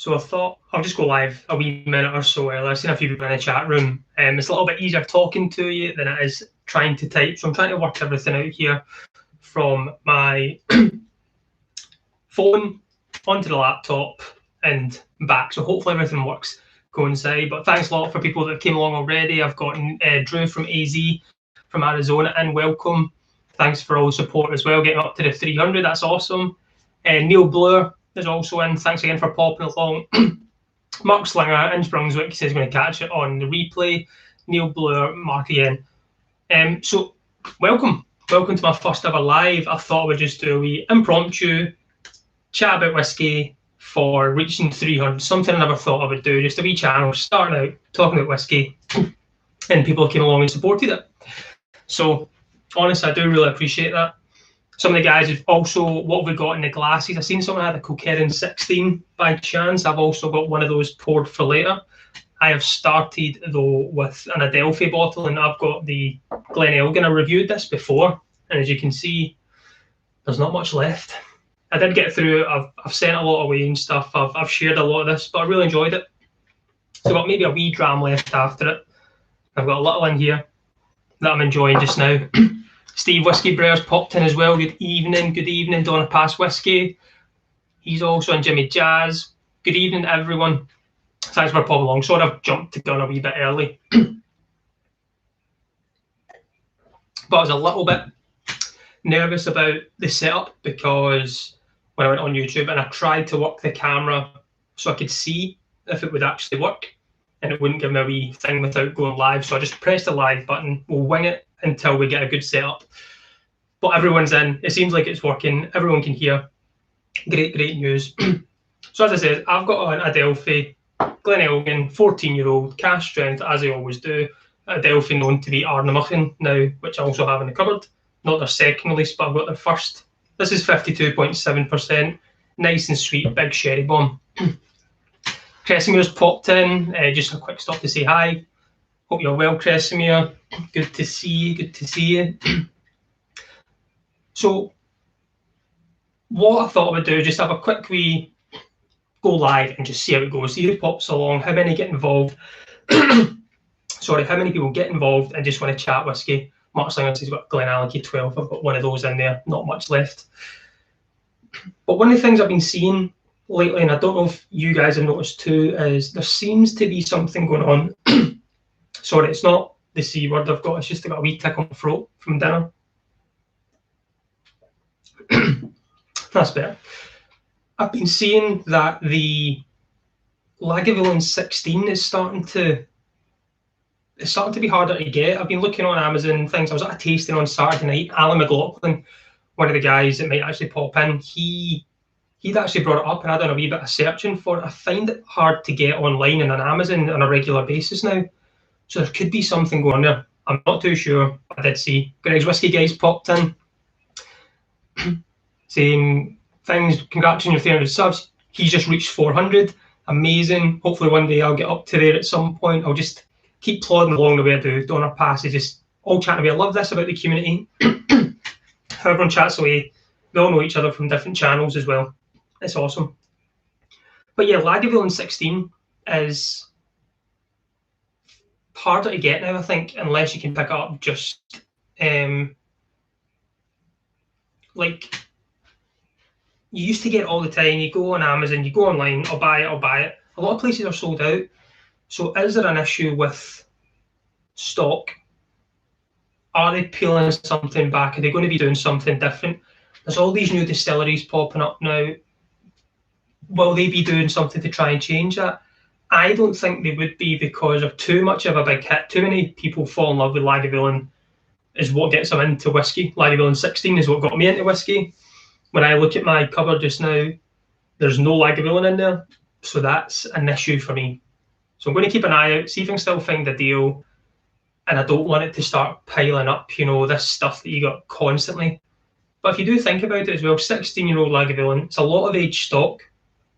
So I thought I'll just go live a wee minute or so earlier. I've seen a few people in the chat room. It's a little bit easier talking to you than it is trying to type. So I'm trying to work everything out here from my phone onto the laptop and back. So hopefully everything works coincide. But thanks a lot for people that came along already. I've got Drew from AZ from Arizona, and welcome. Thanks for all the support as well, getting up to the 300. That's awesome. Neil Bloor is also in. Thanks again for popping along. Mark Slinger in Brunswick says he's going to catch it on the replay. Neil Bloor, Mark again. So welcome to my first ever live. I thought I would just do a wee impromptu chat about whiskey for reaching 300. Something I never thought I would do. Just a wee channel starting out talking about whiskey, and people came along and supported it. So honestly, I do really appreciate that. Some of the guys have also, what have we got in the glasses? I've seen someone had a Kilkerran 16 by chance. I've also got one of those poured for later. I have started though with an Adelphi bottle, and I've got the Glenelgan. I reviewed this before, and as you can see, there's not much left. I did get through it. I've sent a lot away and stuff. I've shared a lot of this, but I really enjoyed it. So I've got maybe a wee dram left after it. I've got a little in here that I'm enjoying just now. Steve Whiskey Brewers popped in as well. Good evening, Donna Pass Whiskey. He's also in Jimmy Jazz. Good evening, everyone. Thanks for popping along. Sorry I've jumped the gun a wee bit early. But I was a little bit nervous about the setup because when I went on YouTube and I tried to work the camera so I could see if it would actually work, and it wouldn't give me a wee thing without going live. So I just pressed the live button. We'll wing it until we get a good setup. But everyone's in. It seems like it's working. Everyone can hear. Great news. So as I said, I've got an Adelphi Glenelgan 14-year-old cask strength, as I always do. Adelphi known to be Arnamachen now, which I also have in the cupboard. Not their second release, but I've got their first. This is 52.7%. Nice and sweet, big sherry bomb. Cressimer's popped in. Just a quick stop to say hi. Hope you're well, Cresimere. Good to see you. So what I thought I would do, just have a quick wee go live and just see how it goes. See who pops along, how many get involved. Sorry, how many people get involved and just want to chat whiskey. Mark Slinger says he's got Glenallachie 12. I've got one of those in there, not much left. But one of the things I've been seeing lately, and I don't know if you guys have noticed too, is there seems to be something going on. Sorry, it's not the C word I've got, it's just got a wee tick on the throat from dinner. That's better. I've been seeing that the Lagavulin 16 is starting to be harder to get. I've been looking on Amazon things. I was at a tasting on Saturday night. Alan McLaughlin, one of the guys that might actually pop in, he'd actually brought it up, and I done a wee bit of searching for it. I find it hard to get online and on Amazon on a regular basis now. So there could be something going there. I'm not too sure. I did see Greg's Whiskey Guys popped in saying things. Congrats on your 300 subs. He's just reached 400. Amazing. Hopefully one day I'll get up to there at some point. I'll just keep plodding along the way I do. Donor Pass is just all chatting away. I love this about the community. How everyone chats away. We all know each other from different channels as well. It's awesome. But yeah, Lagavulin 16 is harder to get now, I think, unless you can pick it up just like you used to get all the time. You go on Amazon, you go online, I'll buy it. A lot of places are sold out. So is there an issue with stock? Are they peeling something back? Are they going to be doing something different? There's all these new distilleries popping up now. Will they be doing something to try and change that? I don't think they would be, because of too much of a big hit. Too many people fall in love with Lagavulin is what gets them into whiskey. Lagavulin 16 is what got me into whiskey. When I look at my cupboard just now, there's no Lagavulin in there. So that's an issue for me. So I'm going to keep an eye out, see if I can still find a deal. And I don't want it to start piling up, you know, this stuff that you got constantly. But if you do think about it as well, 16-year-old Lagavulin, it's a lot of age stock.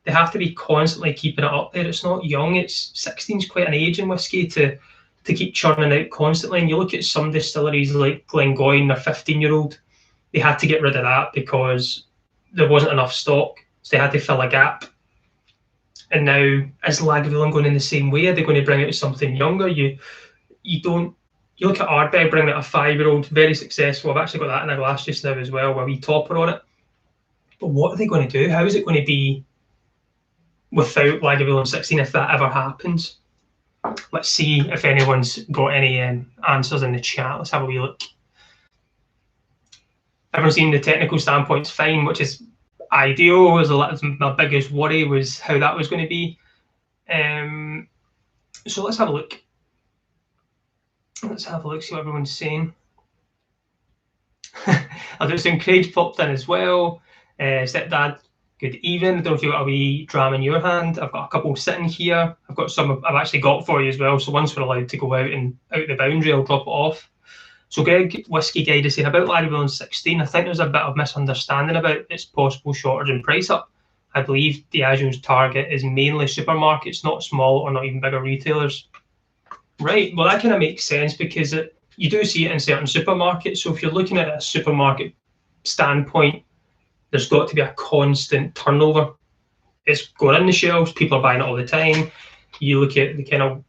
They have to be constantly keeping it up there. It's not young. It's 16's quite an age in whiskey to keep churning out constantly. And you look at some distilleries like Glengoyne, their 15-year-old, they had to get rid of that because there wasn't enough stock. So they had to fill a gap. And now, is Lagavulin going in the same way? Are they going to bring out something younger? You look at Ardbeg bringing out a 5-year-old, very successful. I've actually got that in a glass just now as well, with a wee topper on it. But what are they going to do? How is it going to be without Lagavulin 16 if that ever happens? Let's see if anyone's got any answers in the chat. Let's have a wee look. Everyone's seen the technical standpoint's fine, which is ideal. My biggest worry was how that was going to be. So let's have a look. Let's have a look, see what everyone's saying. I've just seen Craig popped in as well. Stepdad, good evening. I don't know if you've got a wee dram in your hand. I've got a couple sitting here. I've got some I've actually got for you as well. So once we're allowed to go out the boundary, I'll drop it off. So Greg, Whiskey Guide is saying about Lagavulin 16, I think there's a bit of misunderstanding about its possible shortage in price up. I believe Diageo's target is mainly supermarkets, not small or not even bigger retailers. Right, well that kind of makes sense because you do see it in certain supermarkets. So if you're looking at a supermarket standpoint, there's got to be a constant turnover. It's going in the shelves, people are buying it all the time. You look at the kind of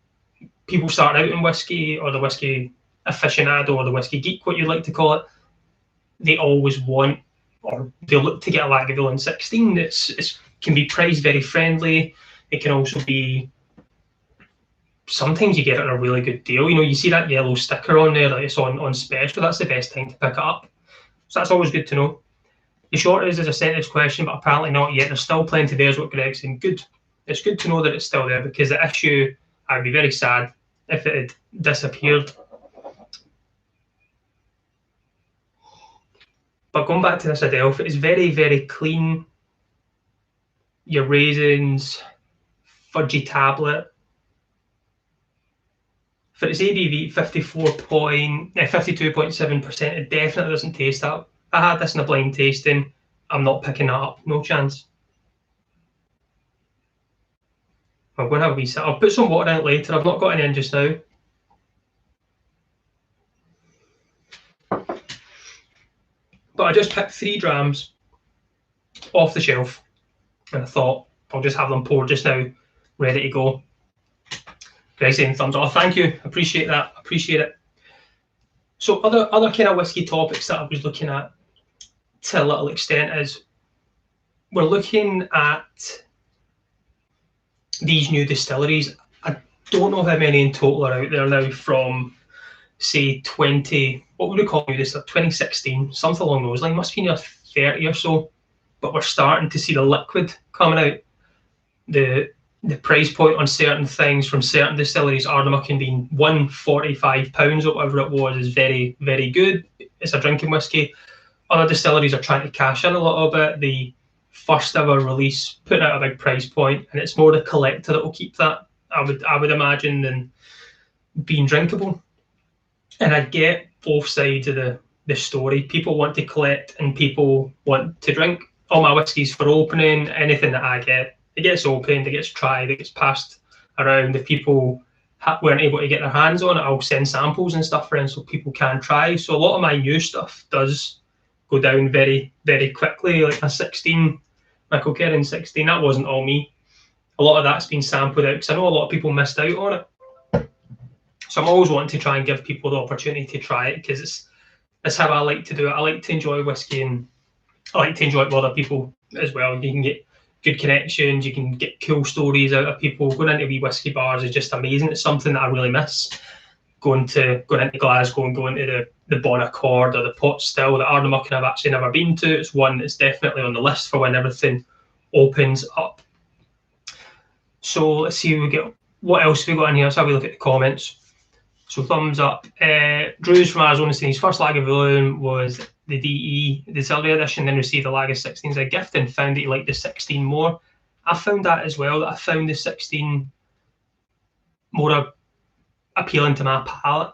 people starting out in whiskey, or the whiskey aficionado, or the whiskey geek, what you'd like to call it, they always want, or they look to get a Lagavulin 16. It can be priced very friendly. It can also be, sometimes you get it on a really good deal. You know, you see that yellow sticker on there, like it's on special, that's the best time to pick it up. So that's always good to know. The shortage is a sentence question, but apparently not yet. There's still plenty there, is what Greg's saying. Good. It's good to know that it's still there, because the issue, I'd be very sad if it had disappeared. But going back to this Adelphi, it's very, very clean. Your raisins, fudgy tablet. For its ABV, 52.7%, it definitely doesn't taste that. I had this in a blind tasting. I'm not picking that up, no chance. I'm going to have a wee sip. I'll put some water in it later. I've not got any in just now. But I just picked 3 drams off the shelf, and I thought I'll just have them poured just now, ready to go. Greg saying thumbs up. Oh, thank you. Appreciate that. Appreciate it. So other kind of whiskey topics that I was looking at to a little extent is we're looking at these new distilleries. I don't know how many in total are out there now from, say, what would we call this? 2016, something along those lines. Must be near 30 or so. But we're starting to see the liquid coming out. The price point on certain things from certain distilleries, Ardnamurchan being £145 or whatever it was, is very, very good. It's a drinking whiskey. Other distilleries are trying to cash in a little bit. The first ever release, putting out a big price point, and it's more the collector that will keep that, I would imagine, than being drinkable. And I get both sides of the story. People want to collect and people want to drink. All my whiskies for opening, anything that I get, it gets opened, it gets tried, it gets passed around. If people weren't able to get their hands on it, I'll send samples and stuff around so people can try. So a lot of my new stuff does go down very, very quickly. Like my Kilkerran 16, that wasn't all me. A lot of that's been sampled out because I know a lot of people missed out on it. So I'm always wanting to try and give people the opportunity to try it, because that's how I like to do it. I like to enjoy whiskey, and I like to enjoy it with other people as well. You can get good connections, you can get cool stories out of people. Going into wee whiskey bars is just amazing. It's something that I really miss. Going into Glasgow and going to the Bon Accord or the Pot Still, the Ardnamurchan I've actually never been to. It's one that's definitely on the list for when everything opens up. So let's see what else we got in here. Let's have a look at the comments. So thumbs up. Drew's from Arizona saying his first Lagavulin was the DE, the Distillery Edition, then received the Lager 16 as a gift and found that he liked the 16 more. I found that as well, that I found the 16 more appealing to my palate.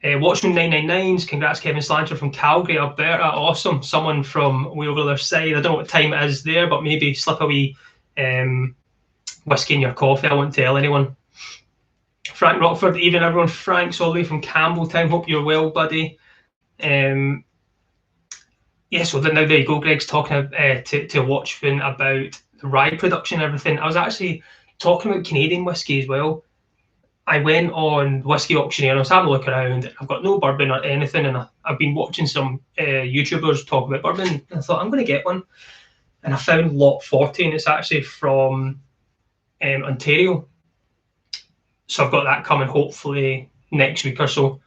Watchman 999s, congrats Kevin Slancher from Calgary, Alberta. Awesome. Someone from way over the other side. I don't know what time it is there, but maybe slip a wee whiskey in your coffee. I won't tell anyone. Frank Rockford, even everyone. Frank's all the way from Campbelltown. Hope you're well, buddy. Yeah, so now there you go. Greg's talking to Watchman about rye production and everything. I was actually talking about Canadian whiskey as well. I went on Whiskey Auctioneer and I was having a look around. I've got no bourbon or anything, and I've been watching some YouTubers talk about bourbon, and I thought I'm going to get one. And I found Lot 40, and it's actually from Ontario. So I've got that coming hopefully next week or so.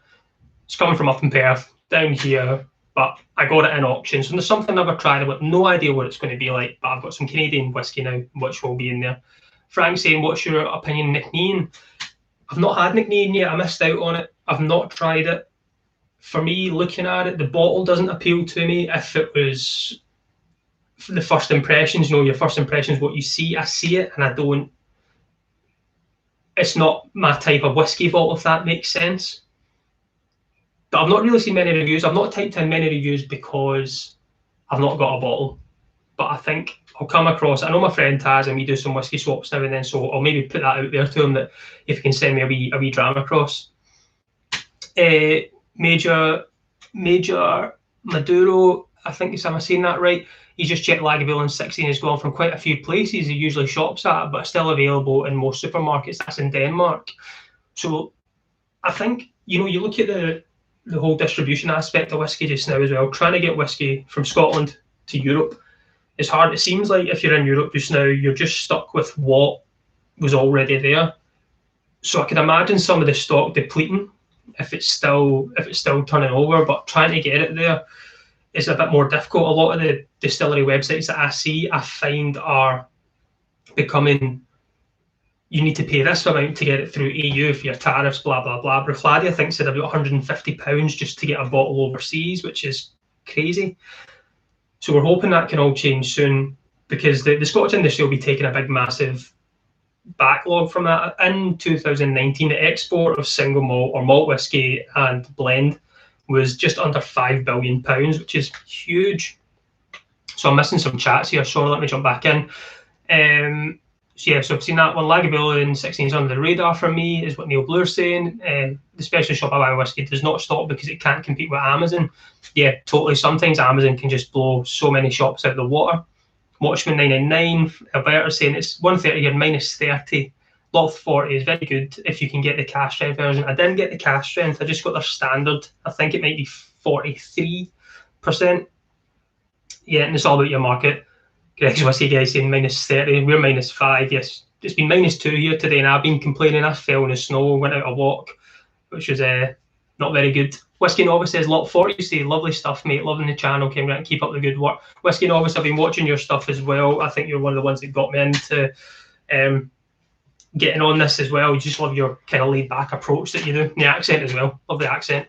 It's coming from up in Perth, down here, but I got it in auction. So there's something I've never tried. I've got no idea what it's going to be like, but I've got some Canadian whiskey now, which will be in there. Frank saying, what's your opinion, Nick Neen? I've not had Nick Neen yet. I missed out on it. I've not tried it. For me, looking at it, the bottle doesn't appeal to me. If it was the first impressions, your first impressions, what you see, I see it, and I don't. It's not my type of whiskey bottle, if that makes sense. But I've not really seen many reviews. I've not typed in many reviews because I've not got a bottle. But I think I'll come across, I know my friend has, and we do some whiskey swaps now and then, so I'll maybe put that out there to him, that if he can send me a wee dram across. Major Maduro, I think, am I saying that right? He just checked Lagavulin 16 has gone from quite a few places he usually shops at, but still available in most supermarkets. That's in Denmark. So I think, you look at the whole distribution aspect of whiskey just now as well. Trying to get whiskey from Scotland to Europe is hard. It seems like if you're in Europe just now, you're just stuck with what was already there. So I can imagine some of the stock depleting if it's still turning over, but trying to get it there is a bit more difficult. A lot of the distillery websites that I see, I find are becoming, you need to pay this amount to get it through EU for your tariffs, blah, blah, blah. Bruichladdich, I think, said about £150 just to get a bottle overseas, which is crazy. So we're hoping that can all change soon, because the Scottish industry will be taking a big, massive backlog from that. In 2019, the export of single malt or malt whiskey and blend was just under £5 billion, which is huge. So I'm missing some chats here. Sorry, let me jump back in. So I've seen that one. Lagavulin 16 is under the radar for me, is what Neil Blue's saying. The specialist shop I buy whiskey does not stop because it can't compete with Amazon. Yeah, totally. Sometimes Amazon can just blow so many shops out of the water. Watchman 999, Alberta saying it's 130 here, minus 30. Lot 40 is very good if you can get the cash strength version. I didn't get the cash strength, I just got their standard. I think it might be 43%. Yeah, and it's all about your market. Greg's whiskey guy saying minus 30, we're minus 5. Yes, it's been minus 2 here today, and I've been complaining. I fell in the snow, went out a walk, which was not very good. Whiskey Novice says, Lot 40, you say, lovely stuff, mate, loving the channel, came around, keep up the good work. Whiskey Novice, I've been watching your stuff as well. I think you're one of the ones that got me into getting on this as well. You just love your kind of laid back approach that you do. The accent as well, love the accent.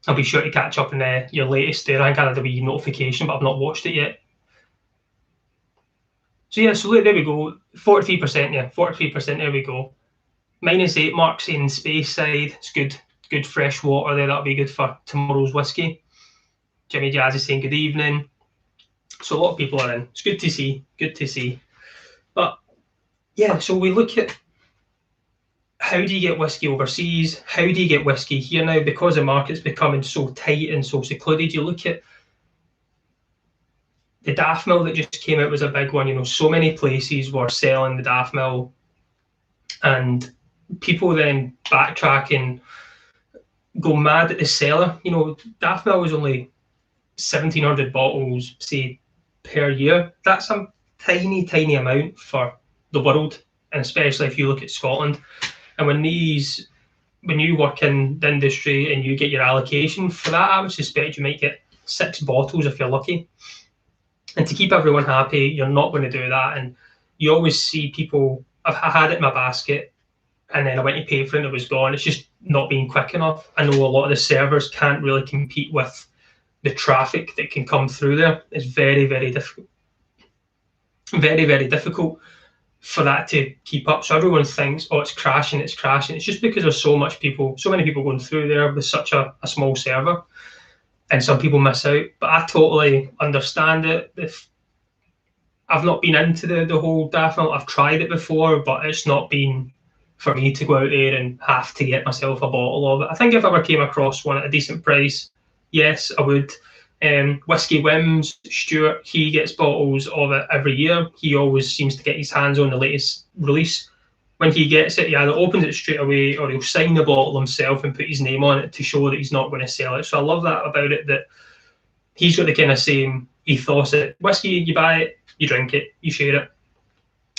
I'll be sure to catch up in your latest there. I think I had a wee notification, but I've not watched it yet. So yeah, so there we go. 43%, yeah, 43%, there we go. -8 marks in Speyside. It's good fresh water there. That'll be good for tomorrow's whiskey. Jimmy Jazz is saying good evening. So a lot of people are in. It's good to see. But yeah, so we look at how do you get whiskey overseas? How do you get whiskey here now? Because the market's becoming so tight and so secluded, you look at the Daft Mill that just came out was a big one. So many places were selling the Daft Mill, and people then backtrack and go mad at the seller. Daft Mill was only 1,700 bottles, say, per year. That's a tiny, tiny amount for the world, and especially if you look at Scotland. And when you work in the industry and you get your allocation for that, I would suspect you might get 6 bottles if you're lucky. And to keep everyone happy, you're not going to do that. And you always see people, I had it in my basket, and then I went to pay for it and it was gone. It's just not being quick enough. I know a lot of the servers can't really compete with the traffic that can come through there. It's very, very difficult. Very, very difficult for that to keep up. So everyone thinks, oh, it's crashing. It's just because there's so many people going through there with such a small server, and some people miss out. But I totally understand it. If I've not been into the whole Daft Mill, I've tried it before, but it's not been for me to go out there and have to get myself a bottle of it. I think if I ever came across one at a decent price, yes, I would. Whiskey Whims, Stuart, he gets bottles of it every year. He always seems to get his hands on the latest release. When he gets it, he either opens it straight away or he'll sign the bottle himself and put his name on it to show that he's not going to sell it. So I love that about it, that he's got the kind of same ethos that whiskey, you buy it, you drink it, you share it,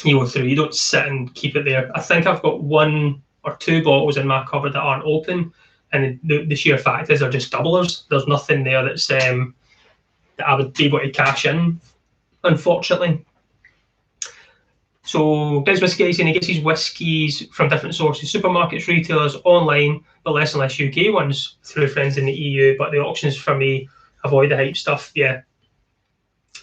you go through. You don't sit and keep it there. I think I've got 1 or 2 bottles in my cupboard that aren't open, and the sheer fact is they're just doublers. There's nothing there that's that I would be able to cash in, unfortunately. So Greg's Whiskey Guy saying he gets his whiskies from different sources, supermarkets, retailers, online, but less and less UK ones through friends in the EU. But the auctions for me, avoid the hype stuff. Yeah,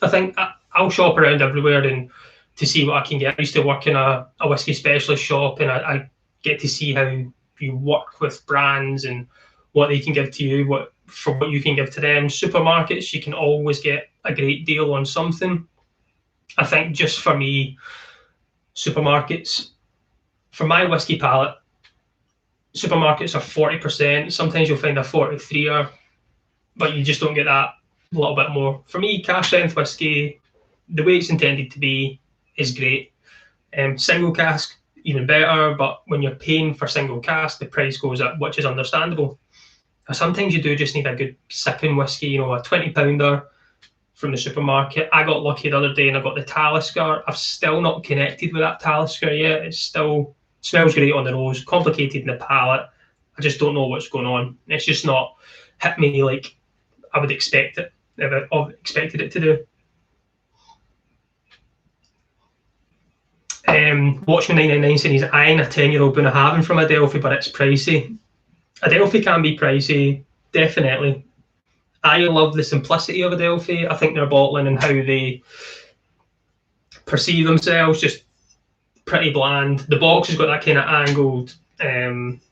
I think I'll shop around everywhere and to see what I can get. I used to work in a whiskey specialist shop, and I get to see how you work with brands and what they can give to you, what you can give to them. Supermarkets, you can always get a great deal on something. I think just for me, supermarkets, for my whiskey palate, supermarkets are 40%. Sometimes you'll find a 43er, but you just don't get that little bit more. For me, cash strength whiskey, the way it's intended to be, is great. Single cask, even better, but when you're paying for single cask, the price goes up, which is understandable. Sometimes you do just need a good sipping whiskey, a 20-pounder from the supermarket. I got lucky the other day and I got the Talisker. I've still not connected with that Talisker yet. It still smells great on the nose, complicated in the palate. I just don't know what's going on. It's just not hit me like I would expect it, if I expected it to do. Watchman 999 saying he's eyeing a 10-year-old Bunnahabhain from Adelphi, but it's pricey. Adelphi can be pricey, definitely. I love the simplicity of Adelphi. I think their bottling and how they perceive themselves, just pretty bland. The box has got that kind of angled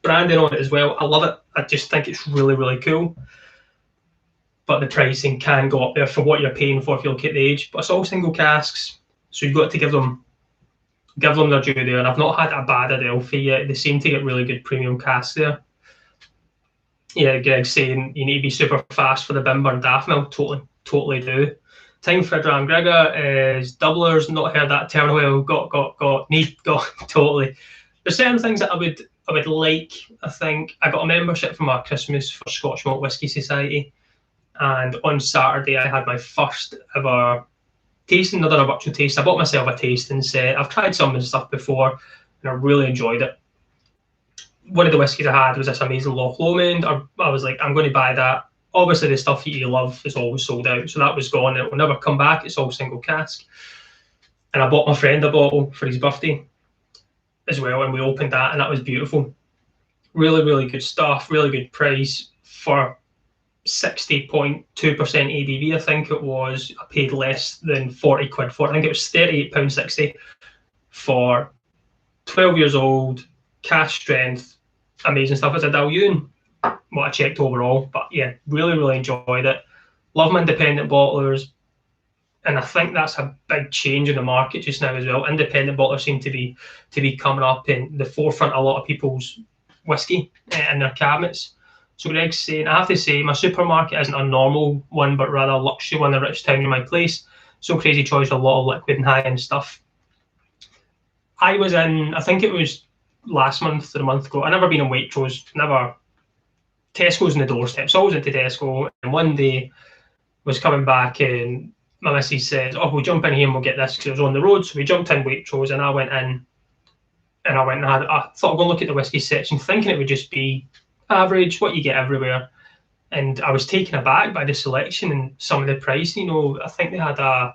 branding on it as well. I love it. I just think it's really, really cool. But the pricing can go up there for what you're paying for if you look at the age. But it's all single casks, so you've got to give them their due there. And I've not had a bad Adelphi yet. They seem to get really good premium casks there. Yeah, Greg's saying you need to be super fast for the Bimber and Daffmill. Totally do. Time for a Dram Grigger is doublers. Not heard that term well. Got. Totally. There's certain things that I would like. I think I got a membership for my Christmas for Scotch Malt Whisky Society, and on Saturday I had my first ever tasting. Another virtual taste. I bought myself a tasting set. I've tried some of the stuff before, and I really enjoyed it. One of the whiskies I had was this amazing Loch Lomond. I was like, I'm going to buy that. Obviously, the stuff that you love is always sold out, so that was gone. It will never come back. It's all single cask. And I bought my friend a bottle for his birthday as well, and we opened that, and that was beautiful. Really, really good stuff. Really good price for 60.2% ABV. I think it was. I paid less than 40 quid for it. I think it was £38.60 for 12 years old, cash strength. Amazing stuff. It's a Dalyun, what I checked overall, but yeah, really, really enjoyed it. Love my independent bottlers, and I think that's a big change in the market just now as well. Independent bottlers seem to be coming up in the forefront of a lot of people's whiskey in their cabinets. So Greg's saying, I have to say, my supermarket isn't a normal one, but rather a luxury one, the rich town in my place. So Crazy Choice, a lot of liquid and high-end stuff. I was in, I think it was last month or a month ago. I've never been in Waitrose, never. Tesco's in the doorstep, so I was into Tesco, and one day was coming back and my missus said, oh, we'll jump in here and we'll get this, because it was on the road. So we jumped in Waitrose, and I went in and I thought I'd go look at the whiskey section, thinking it would just be average, what you get everywhere. And I was taken aback by the selection and some of the price. I think there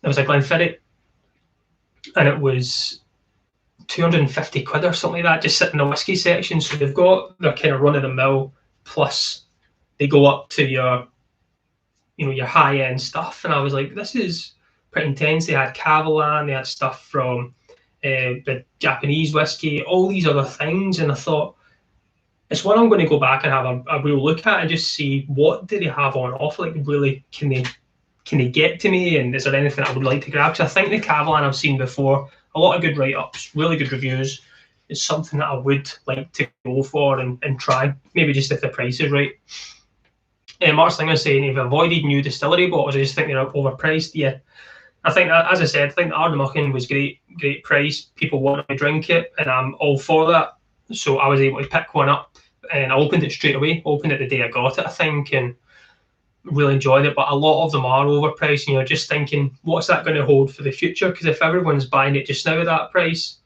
was a Glenfiddich, and it was 250 quid or something like that, just sitting in the whiskey section. So they've got their kind of run-of-the-mill, plus they go up to your high-end stuff. And I was like, this is pretty intense. They had Cavalan, they had stuff from the Japanese whiskey, all these other things. And I thought, it's one I'm going to go back and have a real look at and just see what do they have on offer. Like, really, can they get to me? And is there anything I would like to grab? Because I think the Cavalan I've seen before, a lot of good write-ups, really good reviews. It's something that I would like to go for and try, maybe just if the price is right. Mark's thing is saying, if avoided new distillery bottles, I just think they're overpriced. Yeah, I think that, as I said, I think the Ardnamurchan was great price. People wanted to drink it, and I'm all for that. So I was able to pick one up, and I opened it straight away. Opened it the day I got it, I think, and really enjoyed it. But a lot of them are overpriced, and you're just thinking, what's that going to hold for the future? Because if everyone's buying it just now at that price,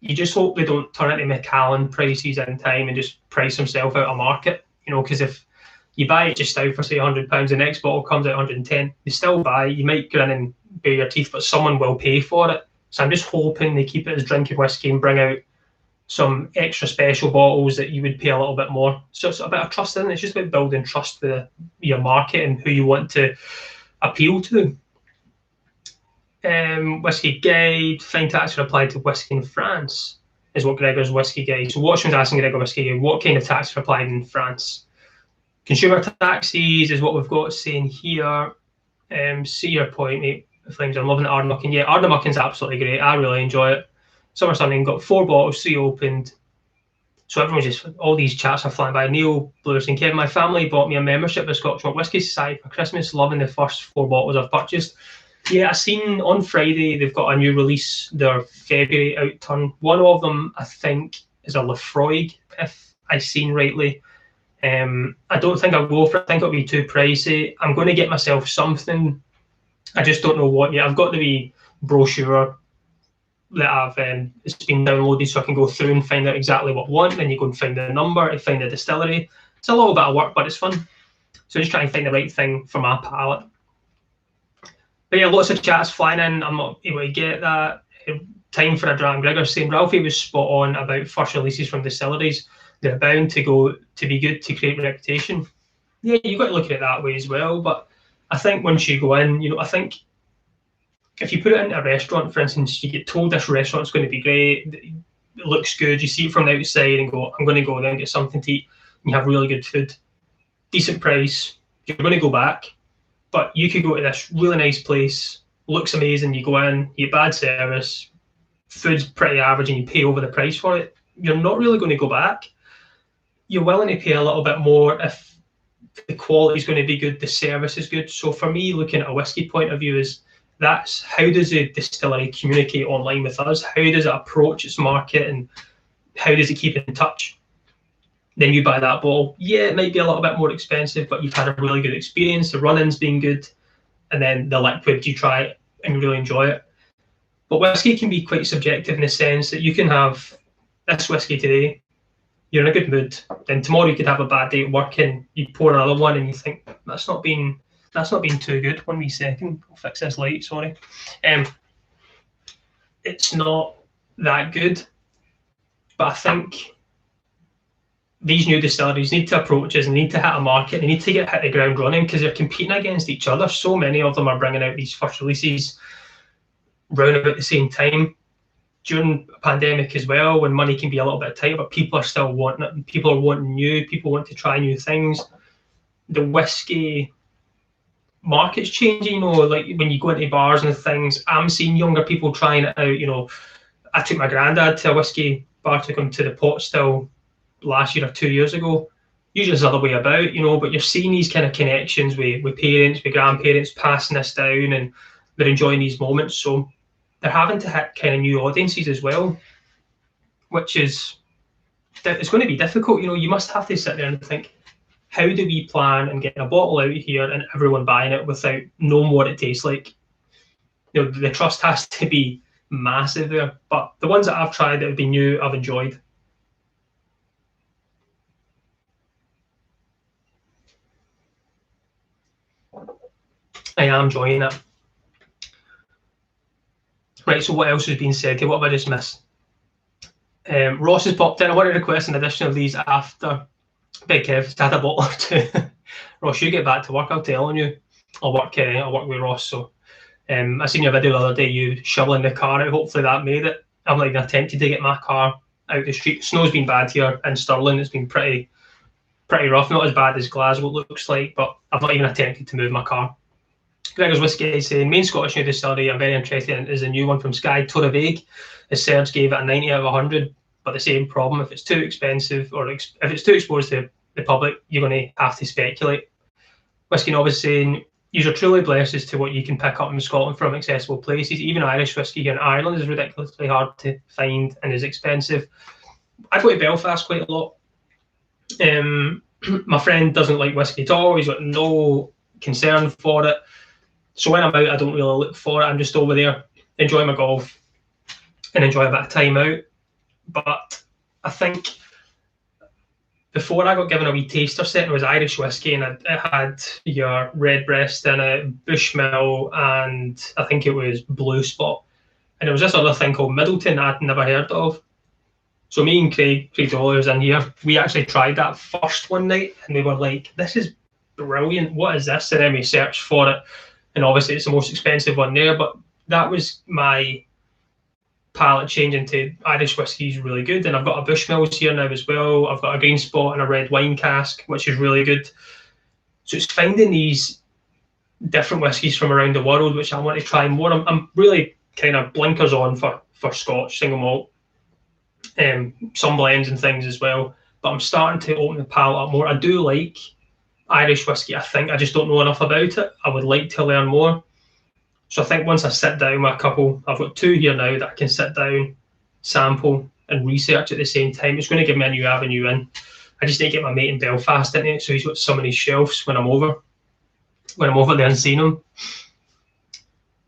you just hope they don't turn into Macallan prices in time and just price themselves out of market. Because if you buy it just now for say £100, the next bottle comes out 110. You still buy. You might grin and bare your teeth, but someone will pay for it. So I'm just hoping they keep it as drinking whiskey and bring out some extra special bottles that you would pay a little bit more. So it's a bit of trust in it. It's just about building trust with your market and who you want to appeal to. Whiskey guide, fine tax are applied to whiskey in France, is what Gregor's whiskey guide. So Watchman's asking Gregor whiskey guide, what kind of tax are applied in France? Consumer taxes is what we've got saying here. See your point, mate. Flames, I'm loving the Ardnamurchan. Yeah, Ardnamurchan's absolutely great. I really enjoy it. Summer Sunning got 4 bottles, 3 opened. So everyone's just, all these chats are flying by. Neil, Blue and Kevin, my family bought me a membership with Scotch Malt Whisky Society for Christmas, loving the first 4 bottles I've purchased. Yeah, I seen on Friday they've got a new release, their February outturn. One of them, I think, is a Lefroy, if I've seen rightly. I don't think I'll go for it. I think it'll be too pricey. I'm going to get myself something. I just don't know what yet. I've got the wee brochure that it's been downloaded so I can go through and find out exactly what I want. Then you go and find the number, and find the distillery. It's a little bit of work, but it's fun. So just trying to find the right thing for my palate. But yeah, lots of chats flying in. I'm not able to get that. Time for a dram. Gregor's saying Ralphie was spot on about first releases from distilleries. They're bound to be good to create reputation. Yeah, you've got to look at it that way as well. But I think once you go in, I think if you put it into a restaurant, for instance, you get told this restaurant's going to be great, it looks good, you see it from the outside and go, I'm going to go there and get something to eat, and you have really good food, decent price, you're going to go back. But you could go to this really nice place, looks amazing, you go in, you get bad service, food's pretty average, and you pay over the price for it, you're not really going to go back. You're willing to pay a little bit more if the quality is going to be good, the service is good. So for me, looking at a whiskey point of view, is that's how does a distillery communicate online with us? How does it approach its market, and how does it keep in touch? Then you buy that bottle. Yeah, it might be a little bit more expensive, but you've had a really good experience. The run-in's been good, and then the liquid, you try it and you really enjoy it. But whiskey can be quite subjective in the sense that you can have this whiskey today, you're in a good mood. Then tomorrow you could have a bad day at work and you pour another one and you think that's not been too good. 1 wee second, I'll fix this light. Sorry, it's not that good. But I think these new distilleries need to approach us, need to hit a market, they need to hit the ground running because they're competing against each other. So many of them are bringing out these first releases round about the same time. During a pandemic as well, when money can be a little bit tight, but people are still wanting it. People are wanting new. People want to try new things. The whiskey market's changing. Like when you go into bars and things, I'm seeing younger people trying it out. I took my granddad to a whiskey bar, took him to the Pot Still last year or 2 years ago. Usually it's the other way about, but you're seeing these kind of connections with parents, with grandparents passing this down, and they're enjoying these moments. So they're having to hit kind of new audiences as well, which is, it's going to be difficult. You must have to sit there and think, how do we plan and get a bottle out here and everyone buying it without knowing what it tastes like? The trust has to be massive there. But the ones that I've tried that have been new, I've enjoyed. I am enjoying it. Right, so what else has been said here? What have I just missed? Ross has popped in. I want to request an addition of these after Big Kev's had a bottle or two. Ross, you get back to work, I'm telling you. I'll work with Ross. So I seen your video the other day, you shoveling the car out. Hopefully that made it. I've not even attempted to get my car out the street. Snow's been bad here in Stirling. It's been pretty rough. Not as bad as Glasgow looks like, but I've not even attempted to move my car. Gregor's Whiskey is saying, main Scottish new distillery I'm very interested in is a new one from Skye, Torraveg. As Serge gave it a 90 out of 100, but the same problem, if it's too expensive or if it's too exposed to the public, you're going to have to speculate. Whiskey Novice saying, "You're truly blessed as to what you can pick up in Scotland from accessible places. Even Irish whiskey here in Ireland is ridiculously hard to find and is expensive." I go to Belfast quite a lot. My friend doesn't like whiskey at all. He's got no concern for it. So when I'm out, I don't really look for it. I'm just over there, enjoy my golf and enjoy a bit of time out. But I think before I got given a wee taster set, it was Irish whiskey, and it had your Redbreast in it, Bushmill, and I think it was Blue Spot. And there was this other thing called Middleton I'd never heard of. So me and Craig Dollar was in here, we actually tried that first one night, and we were like, "This is brilliant, what is this?" And then we searched for it, and obviously it's the most expensive one there, but that was my palate change into Irish whiskey is really good. And I've got a Bushmills here now as well. I've got a Green Spot and a red wine cask, which is really good. So it's finding these different whiskies from around the world, which I want to try more. I'm really kind of blinkers on for Scotch single malt, some blends and things as well, but I'm starting to open the palate up more. I do like Irish whiskey. I think I just don't know enough about it. I would like to learn more. So I think once I sit down with a couple, I've got two here now that I can sit down, sample and research at the same time. It's going to give me a new avenue in. I just need to get my mate in Belfast in it, so he's got some of these shelves when I'm over there and seeing them.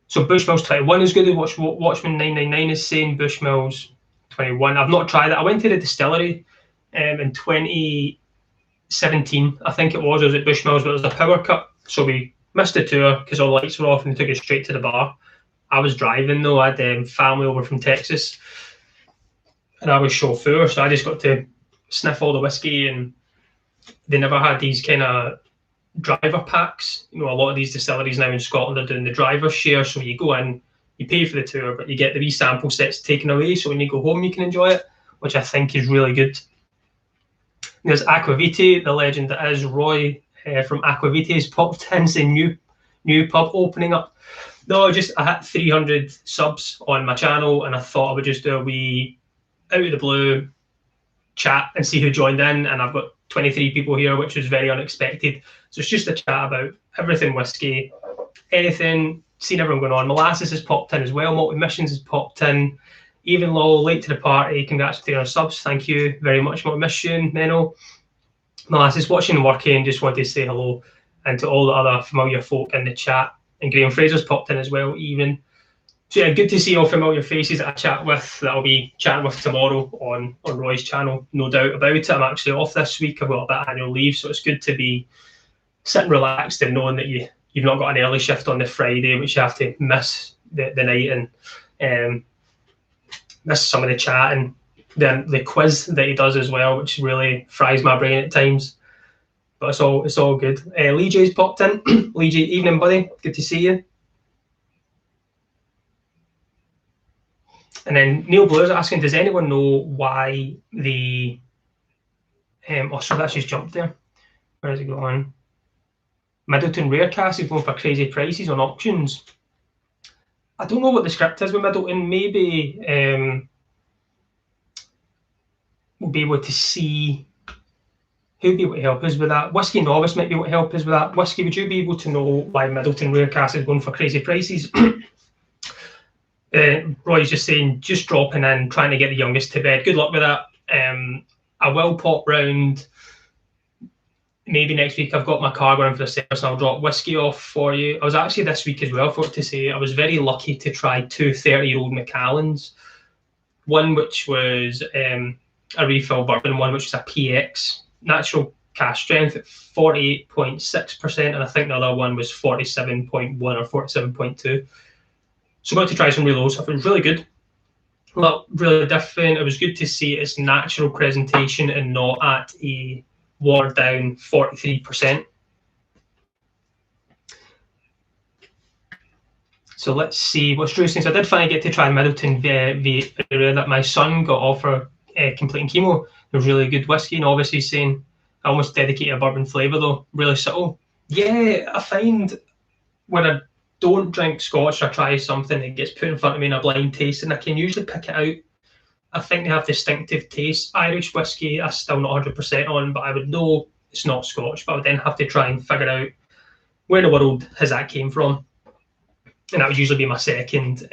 So Bushmills 21 is good. Watchman 999 is saying Bushmills 21. I've not tried it. I went to the distillery in 2017, I think it was at Bushmills, but it was a power cut, so we missed the tour because all the lights were off and they took us straight to the bar. I was driving though. I had family over from Texas, and I was chauffeur, so I just got to sniff all the whiskey, and they never had these kind of driver packs. You know, a lot of these distilleries now in Scotland are doing the driver share, so you go in, you pay for the tour, but you get the wee sample sets taken away, so when you go home you can enjoy it, which I think is really good. There's Aquavite, the legend that is Roy from Aquavite's popped in saying new pub opening up. No, I had 300 subs on my channel, and I thought I would just do a wee out of the blue chat and see who joined in, and I've got 23 people here, which was very unexpected. So it's just a chat about everything whiskey, anything, seen everyone going on. Molasses has popped in as well. Multi Missions has popped in. Even Low, late to the party. Congrats to 300 subs. Thank you very much, Multi Mission, Menno. Molasses watching and working. Just wanted to say hello, and to all the other familiar folk in the chat. And Graham Fraser's popped in as well, even. So yeah, good to see all familiar faces that I chat with, that I'll be chatting with tomorrow on Roy's channel, no doubt about it. I'm actually off this week. I've got a bit of annual leave, so it's good to be sitting relaxed and knowing that you've not got an early shift on the Friday, which you have to miss the night and miss some of the chat and then the quiz that he does as well, which really fries my brain at times. But it's all good. Lee J's popped in. Lee J, evening, buddy. Good to see you. And then Neil Blair's asking, does anyone know why the so that's just jumped there. Where has it gone? Middleton Rare Cask is going for crazy prices on auctions. I don't know what the script is with Middleton. Maybe we'll be able to see who'd be able to help us with that. Whiskey Novice might be able to help us with that. Whiskey, would you be able to know why Middleton Rare Cask is going for crazy prices? Roy's just saying, just dropping in, trying to get the youngest to bed. Good luck with that. I will pop round maybe next week. I've got my car going for the service, and I'll drop whiskey off for you. I was actually this week as well, for it to say, I was very lucky to try two 30-year-old Macallans. One which was a refill bourbon, one which was a PX, natural cask strength at 48.6%, and I think the other one was 47.1 or 47.2. So got to try some real low stuff. It was really good. Look, really different. It was good to see its natural presentation and not at a watered down 43%. So let's see what's Drew saying. So I did finally get to try Middleton via that my son got offered completing chemo. It was really good whiskey, and obviously saying I almost dedicated a bourbon flavour though, really subtle. Yeah, I find when I don't drink Scotch or try something that gets put in front of me in a blind taste, and I can usually pick it out. I think they have distinctive tastes. Irish whiskey, I'm still not 100% on, but I would know it's not Scotch, but I would then have to try and figure out where in the world has that came from? And that would usually be my second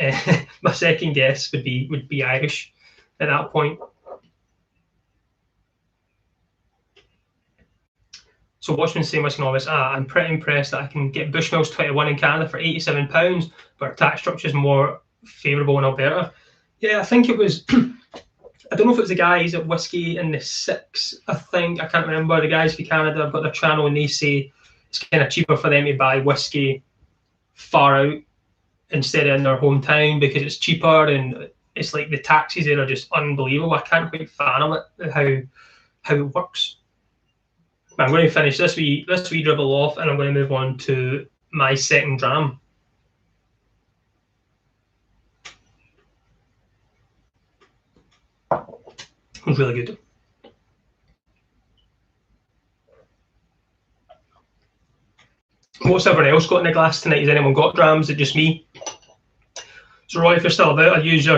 my second guess would be Irish at that point. So Watchman saying, Whiskey Novice, I'm pretty impressed that I can get Bushmills 21 in Canada for £87, but our tax structure is more favourable in Alberta. Yeah, I think it was, I don't know if it was the guys at Whiskey in the Six, I think, I can't remember. The guys for Canada have got their channel and they say it's kind of cheaper for them to buy whiskey far out instead of in their hometown because it's cheaper and it's like the taxes there are just unbelievable. I can't quite fathom it, how it works. I'm going to finish this wee dribble off and I'm going to move on to my second dram. It was really good. What's everyone else got in the glass tonight? Has anyone got drams? Is it just me? So Roy, if you're still about, I use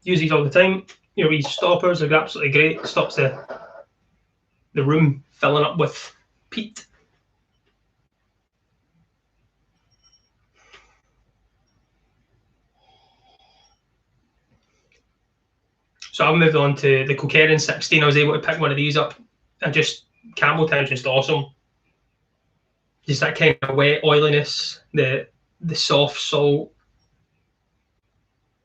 these all the time. Your wee stoppers are absolutely great. It stops the room filling up with peat. So I've moved on to the Kilkerran 16. I was able to pick one of these up, and just Campbelltown's just awesome. Just that kind of wet oiliness, the soft salt,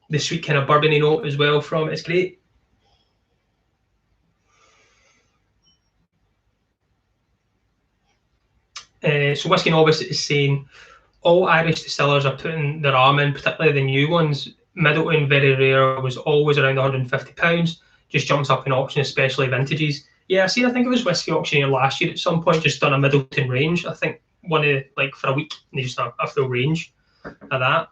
the sweet kind of bourbony note as well from it. It's great. So Whiskey Novice is saying all Irish distillers are putting their arm in, particularly the new ones. Middleton, very rare, was always around £150. Just jumps up in auction, especially vintages. Yeah, I think it was Whiskey Auctioneer last year at some point, just done a Middleton range. I think one of like for a week, and they just done a full range of that.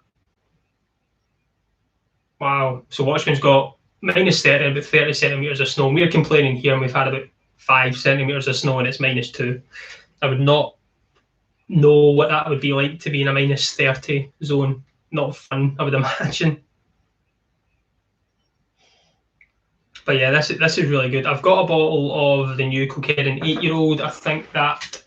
Wow. So Watchman's got -30, about 30 centimetres of snow. We're complaining here, and we've had about 5 centimetres of snow, and it's -2. I would not know what that would be like to be in a -30 zone. Not fun, I would imagine. But yeah, this is really good. I've got a bottle of the new Kilkerran 8-year-old. I think that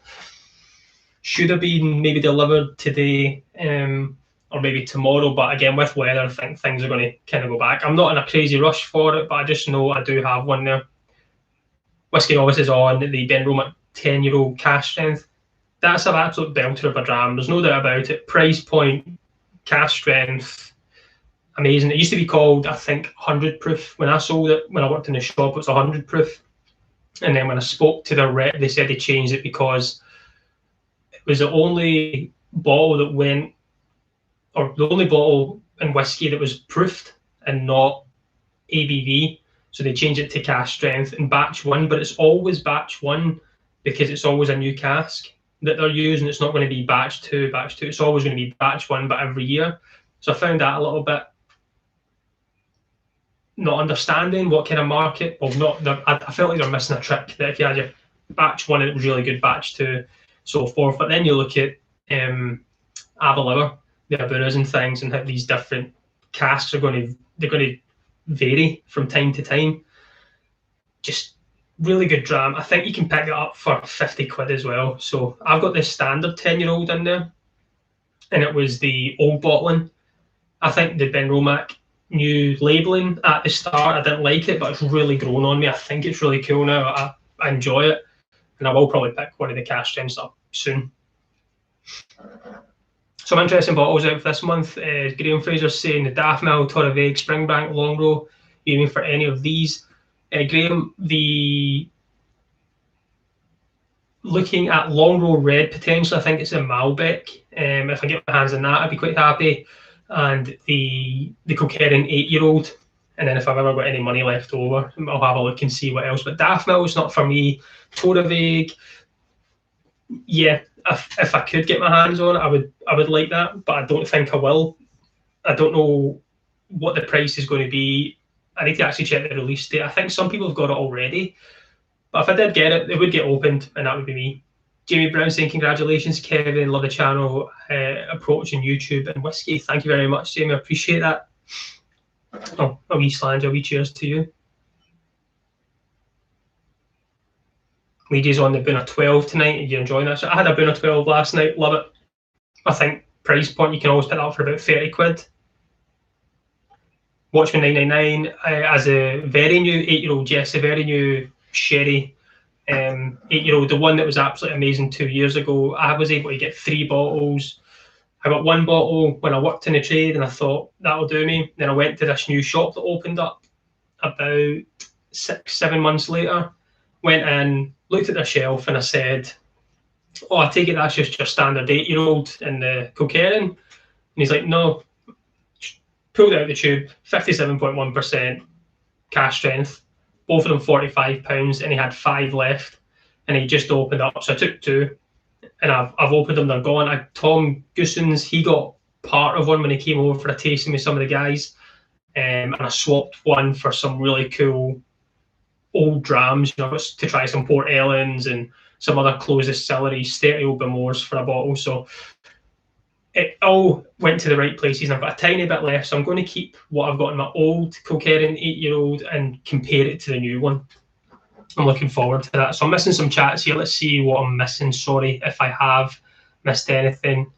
should have been maybe delivered today or maybe tomorrow. But again, with weather, I think things are going to kind of go back. I'm not in a crazy rush for it, but I just know I do have one there. Whiskey Novice is on the Benroma 10-year-old cask strength. That's an absolute belter of a dram. There's no doubt about it. Price point, cask strength, amazing. It used to be called, I think, 100 proof. When I sold it, when I worked in the shop, it was 100 proof. And then when I spoke to their rep, they said they changed it because it was the only bottle that went, or the only bottle in whiskey that was proofed and not ABV. So they changed it to cask strength in batch 1, but it's always batch 1 because it's always a new cask that they're using. It's not going to be batch 2. It's always going to be batch 1, but every year. So I found that a little bit not understanding what kind of market. Well, I felt like they're missing a trick. That if you had your batch 1 and it was really good, batch 2, so forth. But then you look at Aberlour, the Aburas and things, and how these different casks they're going to vary from time to time. Just really good dram. I think you can pick it up for 50 quid as well. So I've got this standard 10-year-old in there, and it was the old bottling. I think the Benroma new labelling at the start, I didn't like it, but it's really grown on me. I think it's really cool now. I enjoy it, and I will probably pick one of the cask strengths up soon. Some interesting bottles out for this month. Graham Fraser's saying the Daffmill, Torreveg, Springbank, Longrow. You mean for any of these? Graham, looking at Longrow Red potentially, I think it's a Malbec. If I get my hands on that, I'd be quite happy. And the Kilkerran 8-year-old. And then if I've ever got any money left over, I'll have a look and see what else. But Daffmill is not for me. Torreveg, yeah, if I could get my hands on it, I would like that, but I don't think I will. I don't know what the price is going to be. I need to actually check the release date. I think some people have got it already, but if I did get it, it would get opened, and that would be me. Jamie Brown saying, congratulations, Kevin. Love the channel approach in YouTube and whiskey. Thank you very much, Jamie. I appreciate that. Oh, a wee slange, a wee cheers to you. Ladies on the Boona 12 tonight. Are you enjoying that? So I had a Boona 12 last night. Love it. I think price point, you can always pick that up for about 30 quid. Watchman 999 as a very new 8-year-old, yes, a very new sherry 8-year-old, the one that was absolutely amazing 2 years ago. I was able to get 3 bottles. I got 1 bottle when I worked in the trade and I thought that'll do me. Then I went to this new shop that opened up about 6-7 months later. Went in, looked at the shelf, and I said, "Oh, I take it that's just your standard 8-year-old in the Kilkerran." And he's like, "No." Pulled out the tube, 57.1% cash strength, both of them £45, and he had 5 left, and he just opened up. So I took 2, and I've opened them. They're gone. Tom Goosens, he got part of one when he came over for a tasting with some of the guys, and I swapped one for some really cool old drams, to try some Port Ellens and some other closed distilleries, 30 old Bimores for a bottle. So it all went to the right places, and I've got a tiny bit left, so I'm going to keep what I've got in my old Kilkerran 8-year-old and compare it to the new one. I'm looking forward to that. So I'm missing some chats here. Let's see what I'm missing. Sorry if I have missed anything.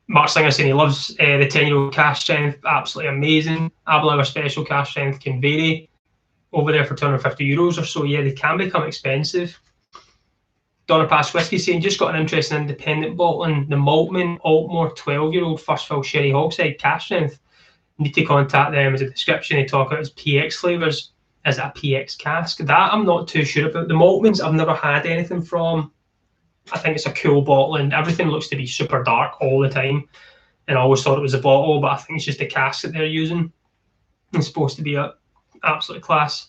Mark Slinger saying he loves the 10-year-old cash strength. Absolutely amazing. Aberlour special cash strength can vary over there for €250 or so. Yeah, they can become expensive. Donna Pass Whiskey saying, just got an interest in independent bottling. The Maltman Altmore 12-year-old first fill sherry hogshead cash strength. Need to contact them as a description. They talk about as PX flavours. Is it a PX cask? That I'm not too sure about. The Maltmans I've never had anything from. I think it's a cool bottle and everything looks to be super dark all the time. And I always thought it was a bottle, but I think it's just the cask that they're using. It's supposed to be a absolute class.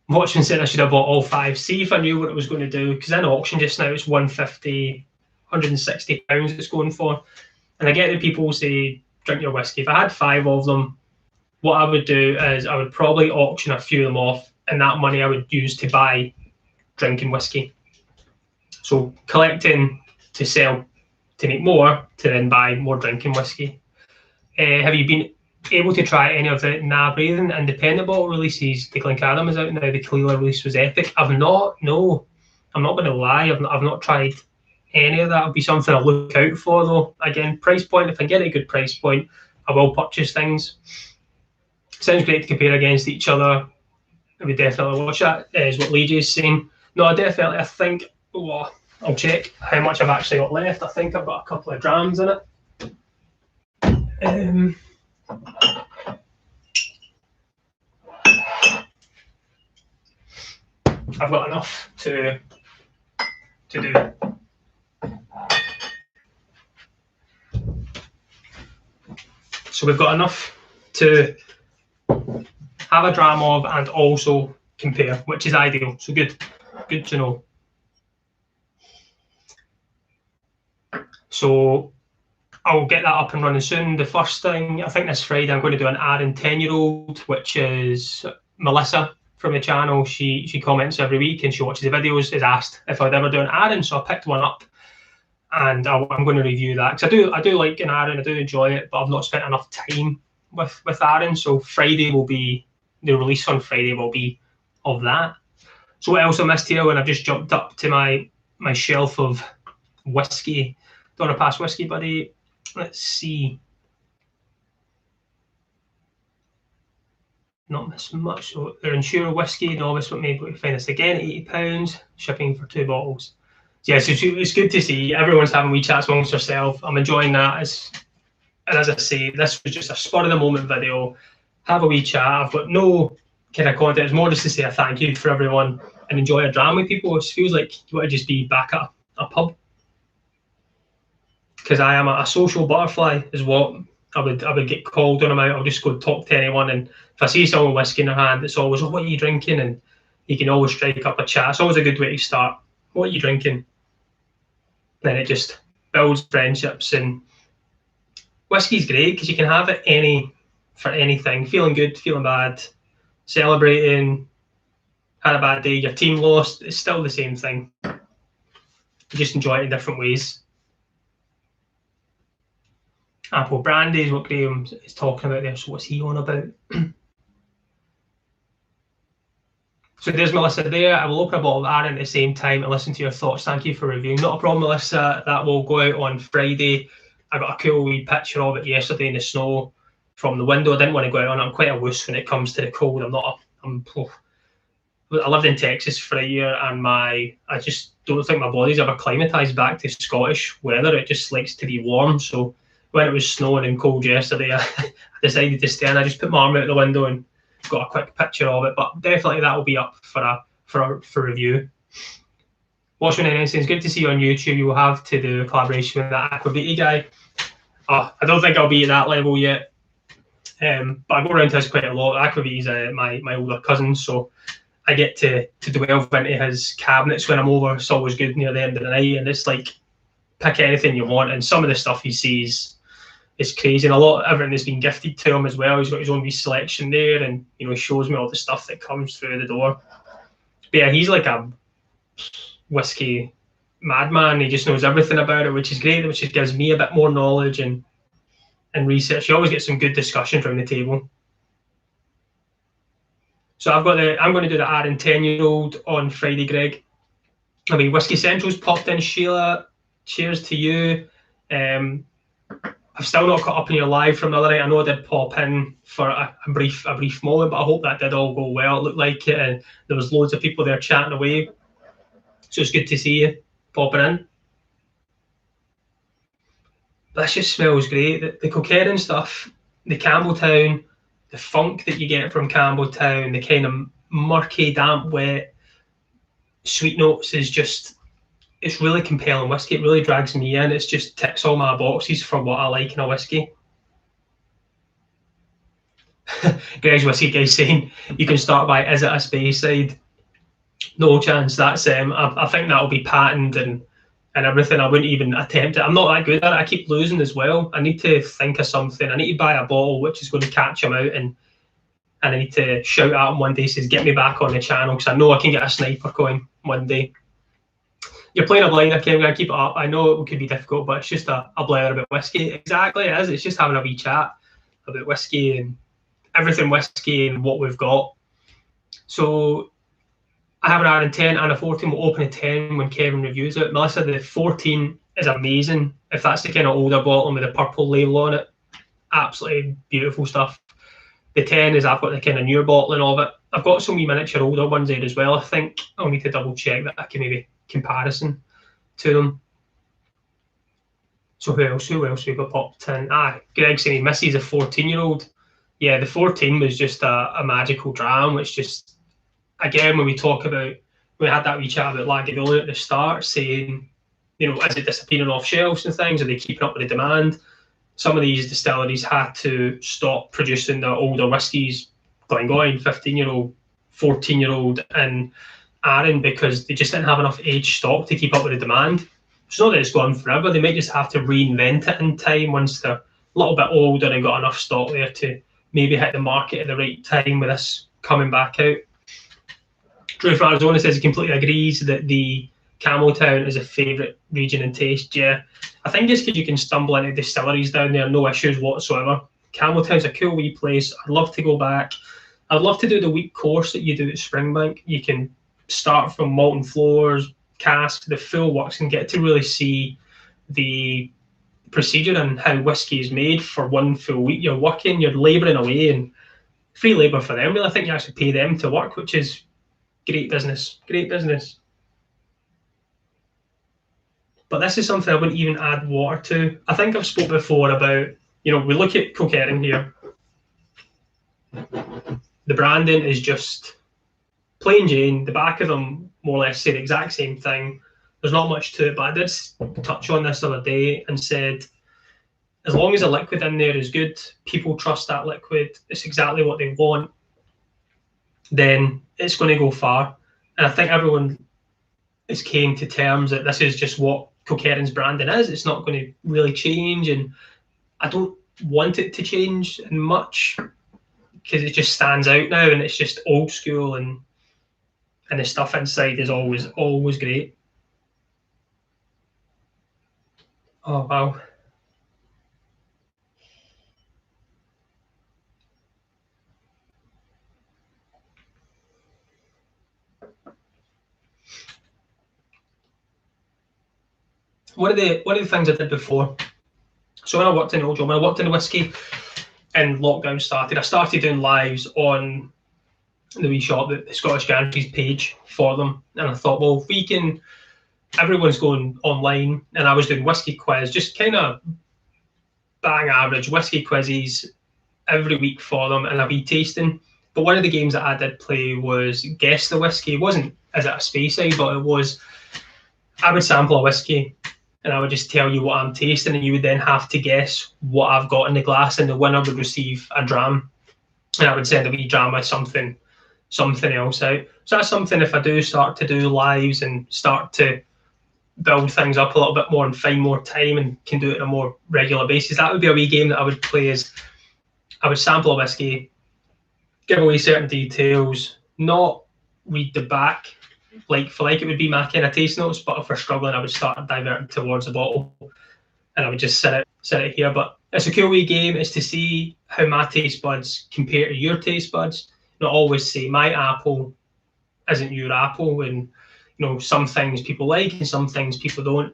Watching said I should have bought all 5. See if I knew what it was going to do, because in auction just now it's £150, £160 it's going for. And I get that people say drink your whiskey. If I had 5 of them, what I would do is I would probably auction a few of them off, and that money I would use to buy drinking whiskey. So collecting to sell to make more, to then buy more drinking whiskey. Have you been able to try any of the Breathing independent bottle releases? The Glencairn is out now. The Kalila release was epic. I've not. No, I'm not going to lie. I've not tried any of that. It'll be something I'll look out for though. Again, price point. If I get a good price point, I will purchase things. Sounds great to compare against each other. I would definitely watch that. Is what Lee is saying. No, I think. Oh, I'll check how much I've actually got left. I think I've got a couple of drams in it. I've got enough to do. So we've got enough to have a dram of and also compare, which is ideal. So good to know. So I'll get that up and running soon. The first thing, I think this Friday, I'm going to do an Aaron 10-year-old, which is Melissa from the channel. She comments every week and she watches the videos, is asked if I'd ever do an Aaron, so I picked one up and I'm going to review that, because I do like an Aaron, I do enjoy it, but I've not spent enough time with Aaron. So Friday will be, the release on Friday will be of that. So what else I missed here when I've just jumped up to my shelf of whiskey, Donna Pass Whiskey Buddy. Let's see. Not missing much. So they're Insura Whiskey, Novice, what maybe we find this again, £80, shipping for 2 bottles. So yes, it's good to see everyone's having wee chats amongst themselves. I'm enjoying that. And as I say, this was just a spur of the moment video. Have a wee chat. I've got no kind of content. It's more just to say a thank you for everyone and enjoy a dram with people. It feels like you want to just be back at a pub. Because I am a social butterfly, is what I would get called when I'm out. I'll just go talk to anyone, and if I see someone with whiskey in their hand, it's always, oh, what are you drinking? And you can always strike up a chat. It's always a good way to start. What are you drinking? Then it just builds friendships, and whiskey's great because you can have it for anything. Feeling good, feeling bad, celebrating, had a bad day, your team lost, it's still the same thing. You just enjoy it in different ways. Apple brandy is what Graham is talking about there. So what's he on about? So there's Melissa there. I will open a bottle of Aaron at the same time and listen to your thoughts. Thank you for reviewing. Not a problem, Melissa. That will go out on Friday. I got a cool wee picture of it yesterday in the snow from the window. I didn't want to go out on it. I'm quite a wuss when it comes to the cold. I lived in Texas for a year, and I just don't think my body's ever acclimatized back to Scottish weather. It just likes to be warm. So when it was snowing and cold yesterday, I decided to stay in. I just put my arm out the window and got a quick picture of it. But definitely that will be up for review. Watching anything, it's good to see you on YouTube. You will have to do a collaboration with that Aquaviti guy. I don't think I'll be at that level yet, but I go around to his quite a lot. Aquaviti's my older cousin, so I get to delve into his cabinets when I'm over. It's always good near the end of the night, and it's like pick anything you want. And some of the stuff he sees is crazy, and everything has been gifted to him as well. He's got his own wee selection there, and he shows me all the stuff that comes through the door. But yeah, he's like a whiskey madman. He just knows everything about it, which is great. Which gives me a bit more knowledge and research. You always get some good discussions around the table. So I'm going to do the Aaron 10-year-old on Friday, Greg. I mean, Whiskey Central's popped in, Sheila. Cheers to you. I've still not caught up in your live from the other night. I know I did pop in for a brief moment, but I hope that did all go well. It looked like it, and there was loads of people there chatting away. So it's good to see you popping in. This just smells great. The Kilkerran stuff, the Campbelltown, the funk that you get from Campbelltown, the kind of murky, damp, wet, sweet notes is just, it's really compelling whiskey. It really drags me in. It just ticks all my boxes for what I like in a whiskey. Greg's Whiskey Guy saying you can start by, is it a Speyside? No chance. That's I think that'll be patented and everything. I wouldn't even attempt it. I'm not that good at it. I keep losing as well. I need to think of something. I need to buy a bottle which is going to catch him out, and I need to shout at him one day, says get me back on the channel, because I know I can get a sniper coin one day. You're playing a blinder, Kim. I'm going to keep it up. I know it could be difficult, but it's just a blather about whiskey. Exactly, it is. It's just having a wee chat about whiskey and everything whiskey and what we've got. So I have an Aaron 10 and a 14. We'll open a 10 when Kevin reviews it. Melissa, the 14 is amazing. If that's the kind of older bottle with a purple label on it, absolutely beautiful stuff. The 10 is I've got the kind of newer bottling of it. I've got some wee miniature older ones there as well. I think I'll need to double check that I can maybe comparison to them. So who else we got popped in? Greg saying he misses a 14-year-old. Yeah, the 14 was just a magical dram, which just, again, when we talk about, we had that wee chat about Lagavulin at the start, saying, is it disappearing off shelves and things? Are they keeping up with the demand? Some of these distilleries had to stop producing their older whiskies, Glengoyne, 15-year-old, 14-year-old, and Aaron, because they just didn't have enough aged stock to keep up with the demand. It's not that it's gone forever. They might just have to reinvent it in time once they're a little bit older and got enough stock there to maybe hit the market at the right time with this coming back out. Drew from Arizona says he completely agrees that the Campbelltown is a favourite region in taste. Yeah, I think just because you can stumble into distilleries down there, no issues whatsoever. Campbelltown's a cool wee place. I'd love to go back. I'd love to do the week course that you do at Springbank. You can start from molten floors, cask, the full works, and get to really see the procedure and how whiskey is made for one full week. You're working, you're labouring away, and free labour for them. Really, I think you actually pay them to work, which is great business. Great business. But this is something I wouldn't even add water to. I think I've spoke before about, we look at Kilkerran here. The branding is just plain Jane. The back of them more or less say the exact same thing. There's not much to it, but I did touch on this the other day and said, as long as the liquid in there is good, people trust that liquid, it's exactly what they want, then it's going to go far. And I think everyone is came to terms that this is just what Kilkerran's branding is. It's not going to really change, and I don't want it to change much because it just stands out now, and it's just old school, and the stuff inside is always great. Oh wow. one of the things I did before. So when I worked in the old job, when I worked in the whiskey, and lockdown started, I started doing lives on the wee shop, the Scottish Gantries page for them, and I thought, well, if we can, everyone's going online, and I was doing whiskey quiz, just kind of bang average whiskey quizzes every week for them, and a wee tasting. But one of the games that I did play was Guess the Whiskey. It wasn't as a space side, but it was, I would sample a whiskey and I would just tell you what I'm tasting, and you would then have to guess what I've got in the glass, and the winner would receive a dram, and I would send a wee dram with something else out. So that's something, if I do start to do lives and start to build things up a little bit more and find more time and can do it on a more regular basis, that would be a wee game that I would play. Is I would sample a whiskey, give away certain details, not read the back like for like. It would be my kind of taste notes, but if we're struggling, I would start diverting towards the bottle, and I would just sit it here. But it's a cool wee game. It's to see how my taste buds compare to your taste buds. Not always say my apple isn't your apple, and some things people like and some things people don't.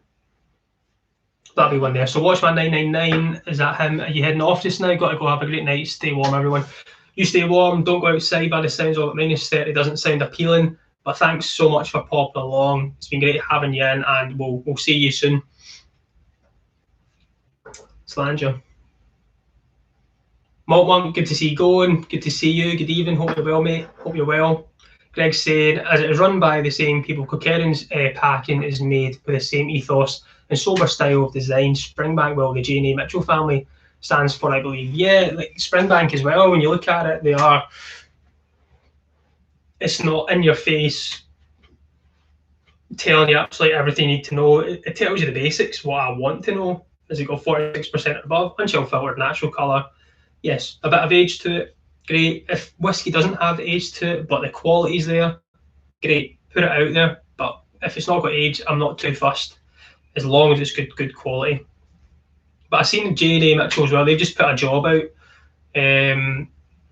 That'll be one there. So Watchman 999, is that him? Are you heading off just now? Got to go have a great night. Stay warm, everyone. You stay warm. Don't go outside. By the sounds of it, -30 doesn't sound appealing. But thanks so much for popping along. It's been great having you in, and we'll see you soon. Slanger. Malt Monk, good to see you going. Good to see you. Good evening. Hope you're well, mate. Hope you're well. Greg's saying, as it is run by the same people, Kilkerran's packing is made with the same ethos and sober style of design. Springbank, well, the J&A Mitchell family stands for, I believe. Yeah, like Springbank as well. When you look at it, they are. It's not in your face, telling you absolutely everything you need to know. It tells you the basics. What I want to know is it got 46% above, unchill filtered, natural colour. Yes, a bit of age to it. Great. If whiskey doesn't have age to it, but the quality's there, great. Put it out there. But if it's not got age, I'm not too fussed, as long as it's good quality. But I've seen J&A Mitchell as well. They've just put a job out,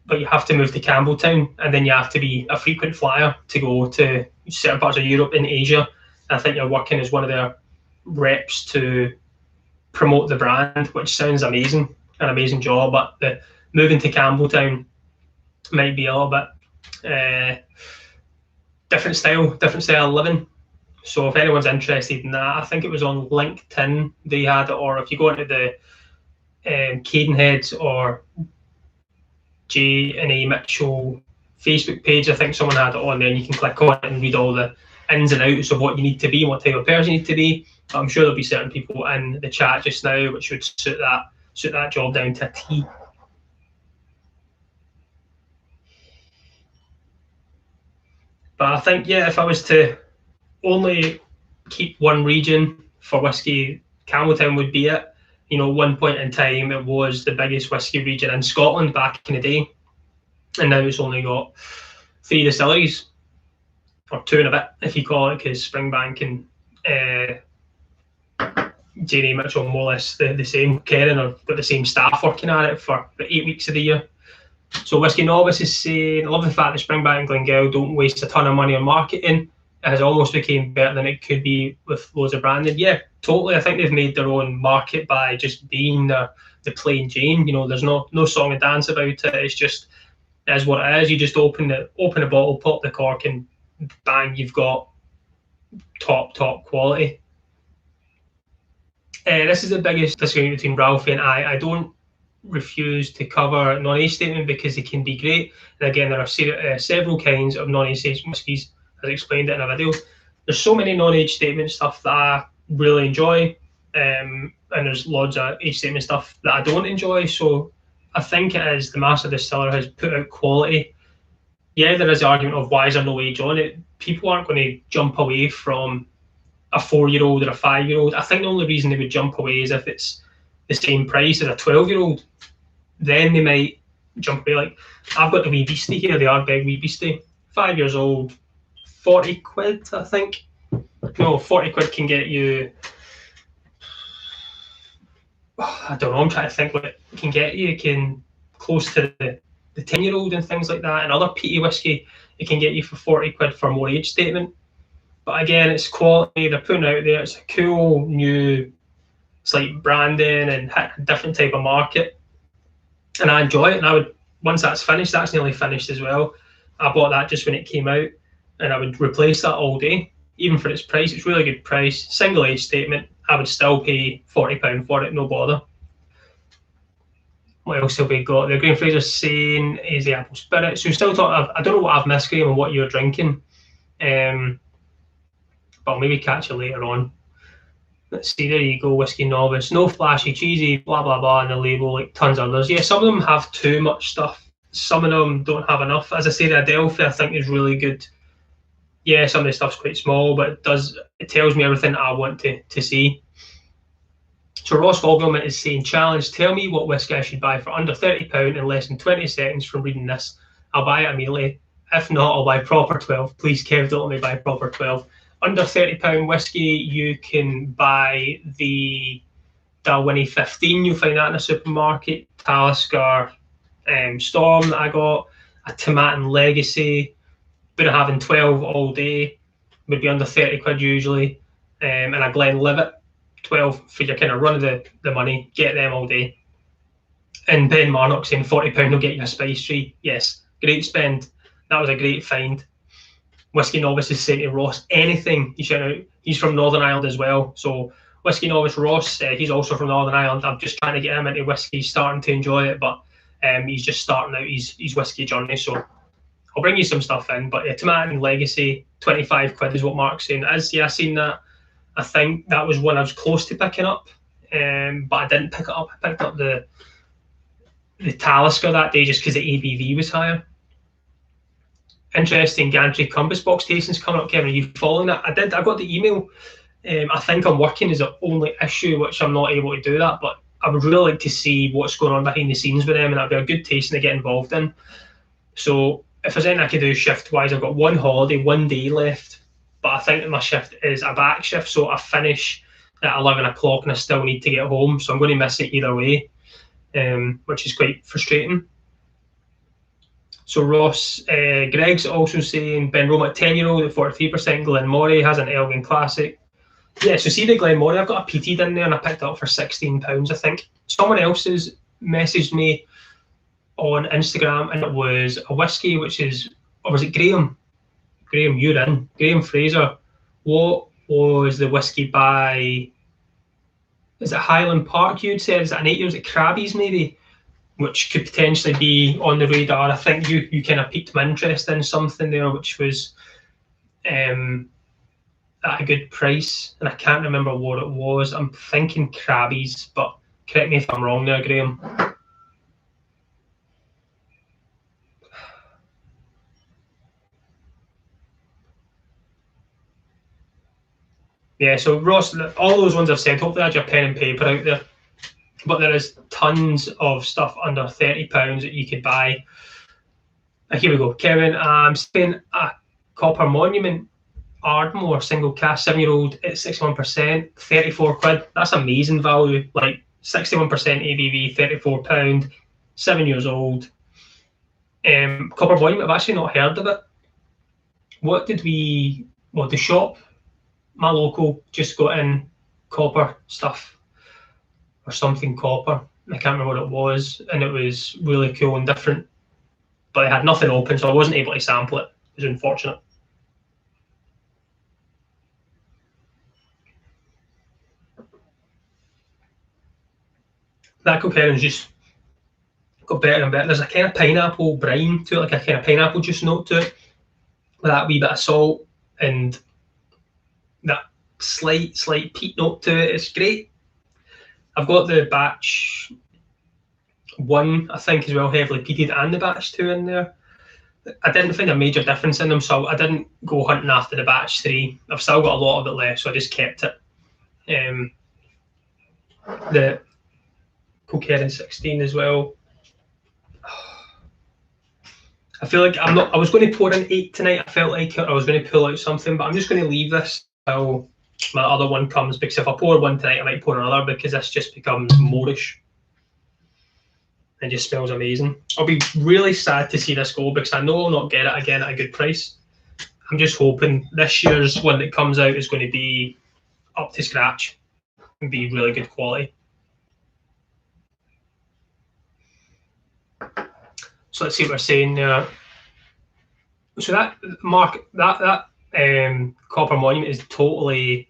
but you have to move to Campbelltown, and then you have to be a frequent flyer to go to certain parts of Europe and Asia. And I think you're working as one of their reps to promote the brand, which sounds amazing, an amazing job. But the moving to Campbelltown might be a little bit different style of living. So if anyone's interested in that, I think it was on LinkedIn they had it, or if you go into the Cadenheads or J&A Mitchell Facebook page, I think someone had it on there, and you can click on it and read all the ins and outs of what you need to be, what type of person you need to be. But I'm sure there'll be certain people in the chat just now which would suit that job down to a T. But I think, yeah, if I was to only keep one region for whiskey, Campbelltown would be it. One point in time, it was the biggest whiskey region in Scotland back in the day. And now it's only got 3 distilleries, or 2 and a bit, if you call it, because Springbank and J&A Mitchell more or less the same. Kilkerran have got the same staff working at it for 8 weeks of the year. So Whiskey Novice is saying, I love the fact that Springbank and Glengyle don't waste a ton of money on marketing. It has almost become better than it could be with loads of branding. Yeah, totally. I think they've made their own market by just being the plain Jane. There's no song and dance about it. It's just, it is what it is. You just open the bottle, pop the cork, and bang, you've got top quality. This is the biggest disagreement between Ralphie and I. I don't refuse to cover non-age statement because they can be great. And again, there are several kinds of non-age whiskies, as I explained it in a video. There's so many non-age statement stuff that I really enjoy, and there's loads of age statement stuff that I don't enjoy. So I think it is the master distiller has put out quality. Yeah, there is the argument of why is there no age on it. People aren't going to jump away from a 4-year-old or a 5-year-old. I think the only reason they would jump away is if it's the same price as a 12-year-old. Then they might jump away. Like, I've got the wee beastie here, the Ardbeg wee beastie, 5 years old, 40 quid, I think. No, 40 quid can get you, I don't know, I'm trying to think what it can get you. It can close to the 10-year-old and things like that. And other peaty whiskey, it can get you for 40 quid for more age statement. But again, it's quality they're putting out there. It's a cool new, it's like branding and hit a different type of market, and I enjoy it. And I would, once that's finished, that's nearly finished as well. I bought that just when it came out, and I would replace that all day, even for its price. It's really good price. Single age statement. I would still pay £40 for it, no bother. What else have we got? The Graham Fraser's saying is the apple spirit. So still talking. I don't know what I've missed, Graham, and what you're drinking. But I'll maybe catch you later on. Let's see, there you go, Whiskey Novice. No flashy, cheesy, blah, blah, blah, and the label, like tons of others. Yeah, some of them have too much stuff. Some of them don't have enough. As I say, the Adelphi, I think, is really good. Yeah, some of the stuff's quite small, but it tells me everything I want to see. So Ross Volgum is saying, challenge, tell me what whiskey I should buy for under £30 in less than 20 seconds from reading this. I'll buy it immediately. If not, I'll buy proper 12. Please, Kev, don't let me buy proper 12. Under £30 whiskey, you can buy the Dalwhinnie 15. You'll find that in a supermarket. Talisker Storm that I got. A Tomatin Legacy. Been having 12 all day. Would be under 30 quid usually. And a Glenlivet 12 for your kind of run of the money. Get them all day. And Ben Marnock saying £40 will get you a spice tree. Yes, great spend. That was a great find. Whiskey Novice is saying to Ross, anything you shout out. He's from Northern Ireland as well. So Whiskey Novice Ross, he's also from Northern Ireland. I'm just trying to get him into whiskey. He's starting to enjoy it, but he's just starting out his whiskey journey. So I'll bring you some stuff in. But yeah, Tomatin Legacy, 25 quid is what Mark's saying. Yeah, I seen that. I think that was one I was close to picking up, but I didn't pick it up. I picked up the Talisker that day just because the ABV was higher. Interesting Gantry Compass Box tastings coming up, Kevin. Are you following that? I did. I got the email. I think I'm working is the only issue, which I'm not able to do that. But I would really like to see what's going on behind the scenes with them, and that'd be a good tasting to get involved in. So if there's anything I could do shift-wise, I've got one holiday, one day left. But I think that my shift is a back shift, so I finish at 11 o'clock and I still need to get home. So I'm going to miss it either way, which is quite frustrating. So Ross, Greg's also saying Ben Roma at 10-year-old at 43%. Glenmorangie has an Elgin Classic. Yeah, so see the Glenmorangie, I've got a peated in there and I picked it up for £16, I think. Someone else has messaged me on Instagram and it was a whiskey, which is, or was it Graham? Graham, you're in. Graham Fraser. What was the whiskey by, is it Highland Park you'd said? Is it an 8 years at Krabby's maybe? Which could potentially be on the radar. I think you kind of piqued my interest in something there, which was at a good price, and I can't remember what it was. I'm thinking Krabby's, but correct me if I'm wrong there, Graham. Yeah, so Ross, all those ones I've said, hopefully I had your pen and paper out there. But there is tons of stuff under £30 that you could buy. Here we go. Kevin, I'm spending a Copper Monument Ardmore single cask 7-year-old at 61%, 34 quid. That's amazing value. Like 61% ABV, £34, 7 years old. Copper Monument, I've actually not heard of it. What did we, well, the shop, my local, just got in copper stuff. Or something copper. I can't remember what it was, and it was really cool and different. But I had nothing open, so I wasn't able to sample it. It was unfortunate. That Kilkerran's just got better and better. There's a kind of pineapple brine to it, like a kind of pineapple juice note to it, with that wee bit of salt and that slight peat note to it. It's great. I've got the batch 1, I think, as well, heavily peated, and the batch 2 in there. I didn't find a major difference in them, so I didn't go hunting after the batch 3. I've still got a lot of it left, so I just kept it. The Kilkerran 16 as well. I feel like I was going to pour in 8 tonight. I felt like I was going to pull out something, but I'm just going to leave this until my other one comes, because if I pour one tonight, I might pour another, because this just becomes moreish. It just smells amazing. I'll be really sad to see this go, because I know I'll not get it again at a good price. I'm just hoping this year's one that comes out is going to be up to scratch and be really good quality. So let's see what we're saying there. So that Mark, that copper monument is totally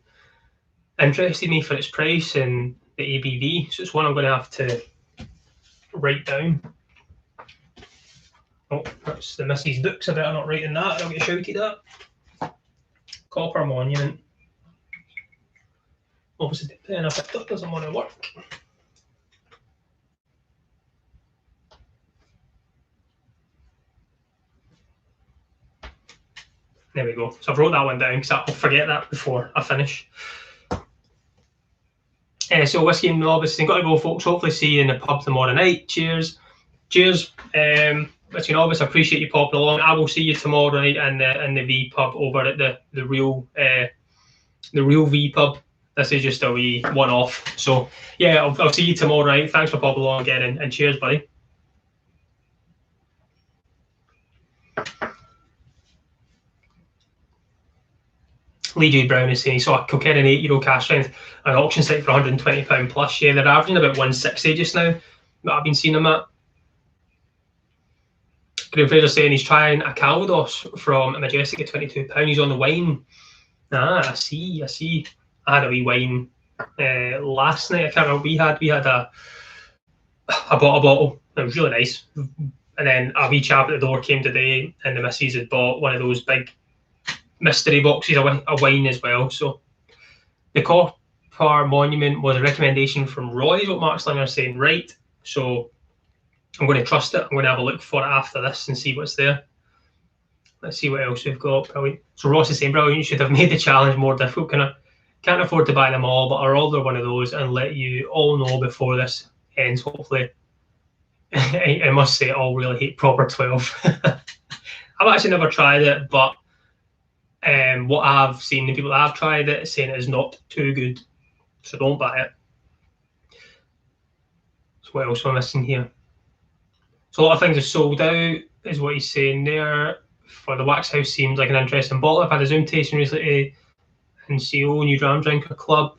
interested me for its price and the ABV. So it's one I'm going to have to write down. Oh, that's the Mrs. Dukes. I better not write in that. I'll get shouted at. Copper monument. Obviously, the pen I picked up doesn't want to work. There we go. So I've wrote that one down because I'll forget that before I finish. So Whiskey and Novice, got to go, folks. Hopefully see you in the pub tomorrow night. Cheers. Cheers. Whiskey and Novice, I appreciate you popping along. I will see you tomorrow night in the V pub over at the real V pub. This is just a wee one-off. So yeah, I'll see you tomorrow night. Thanks for popping along again, and cheers, buddy. Lee J. Brown is saying he saw a Kilkenny €8 cash strength an auction site for £120 plus. Yeah, they're averaging about 160 just now that I've been seeing them at. Graham Fraser saying he's trying a Calvados from a Majestic at £22. He's on the wine. I see. I had a wee wine last night. I can't remember what we had I bought a bottle. It was really nice. And then a wee chap at the door came today, and the missus had bought one of those big mystery boxes of wine as well. So the copper monument was a recommendation from Roy, is what Mark Slinger is saying. Right. So I'm going to trust it. I'm going to have a look for it after this and see what's there. Let's see what else we've got. Brilliant. So Ross is saying, brilliant, you should have made the challenge more difficult. Can't afford to buy them all, but I'll order one of those and let you all know before this ends, hopefully. I must say, I all really hate Proper 12. I've actually never tried it, but what I've seen, the people that have tried it, saying it is not too good. So don't buy it. So what else am I missing here? So a lot of things are sold out, is what he's saying there. For the Wax House seems like an interesting bottle. I've had a Zoom tasting recently in CO, New Dram Drinker Club.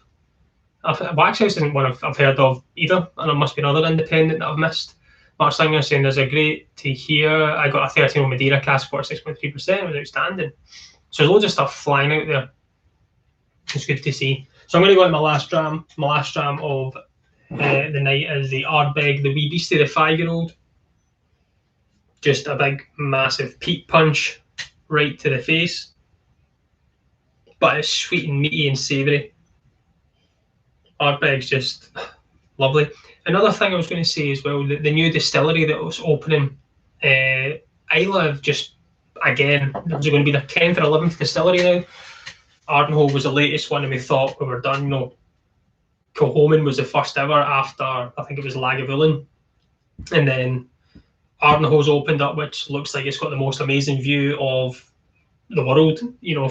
Wax House isn't one I've heard of either, and there must be another independent that I've missed. Mark Slinger saying there's a great to hear. I got a 13 Madeira cask for 6.3%. It was outstanding. So there's loads of stuff flying out there. It's good to see. So I'm going to go into my last dram. My last dram of the night is the Ardbeg, the wee beastie, the 5-year-old. Just a big, massive peat punch right to the face. But it's sweet and meaty and savoury. Ardbeg's just lovely. Another thing I was going to say as well, the new distillery that was opening, Isla have just, again, there's going to be their 10th or 11th distillery now. Ardenhole was the latest one, and we thought we were done. Kilhoman was the first ever after, I think it was Lagavulin. And then Ardenhole's opened up, which looks like it's got the most amazing view of the world,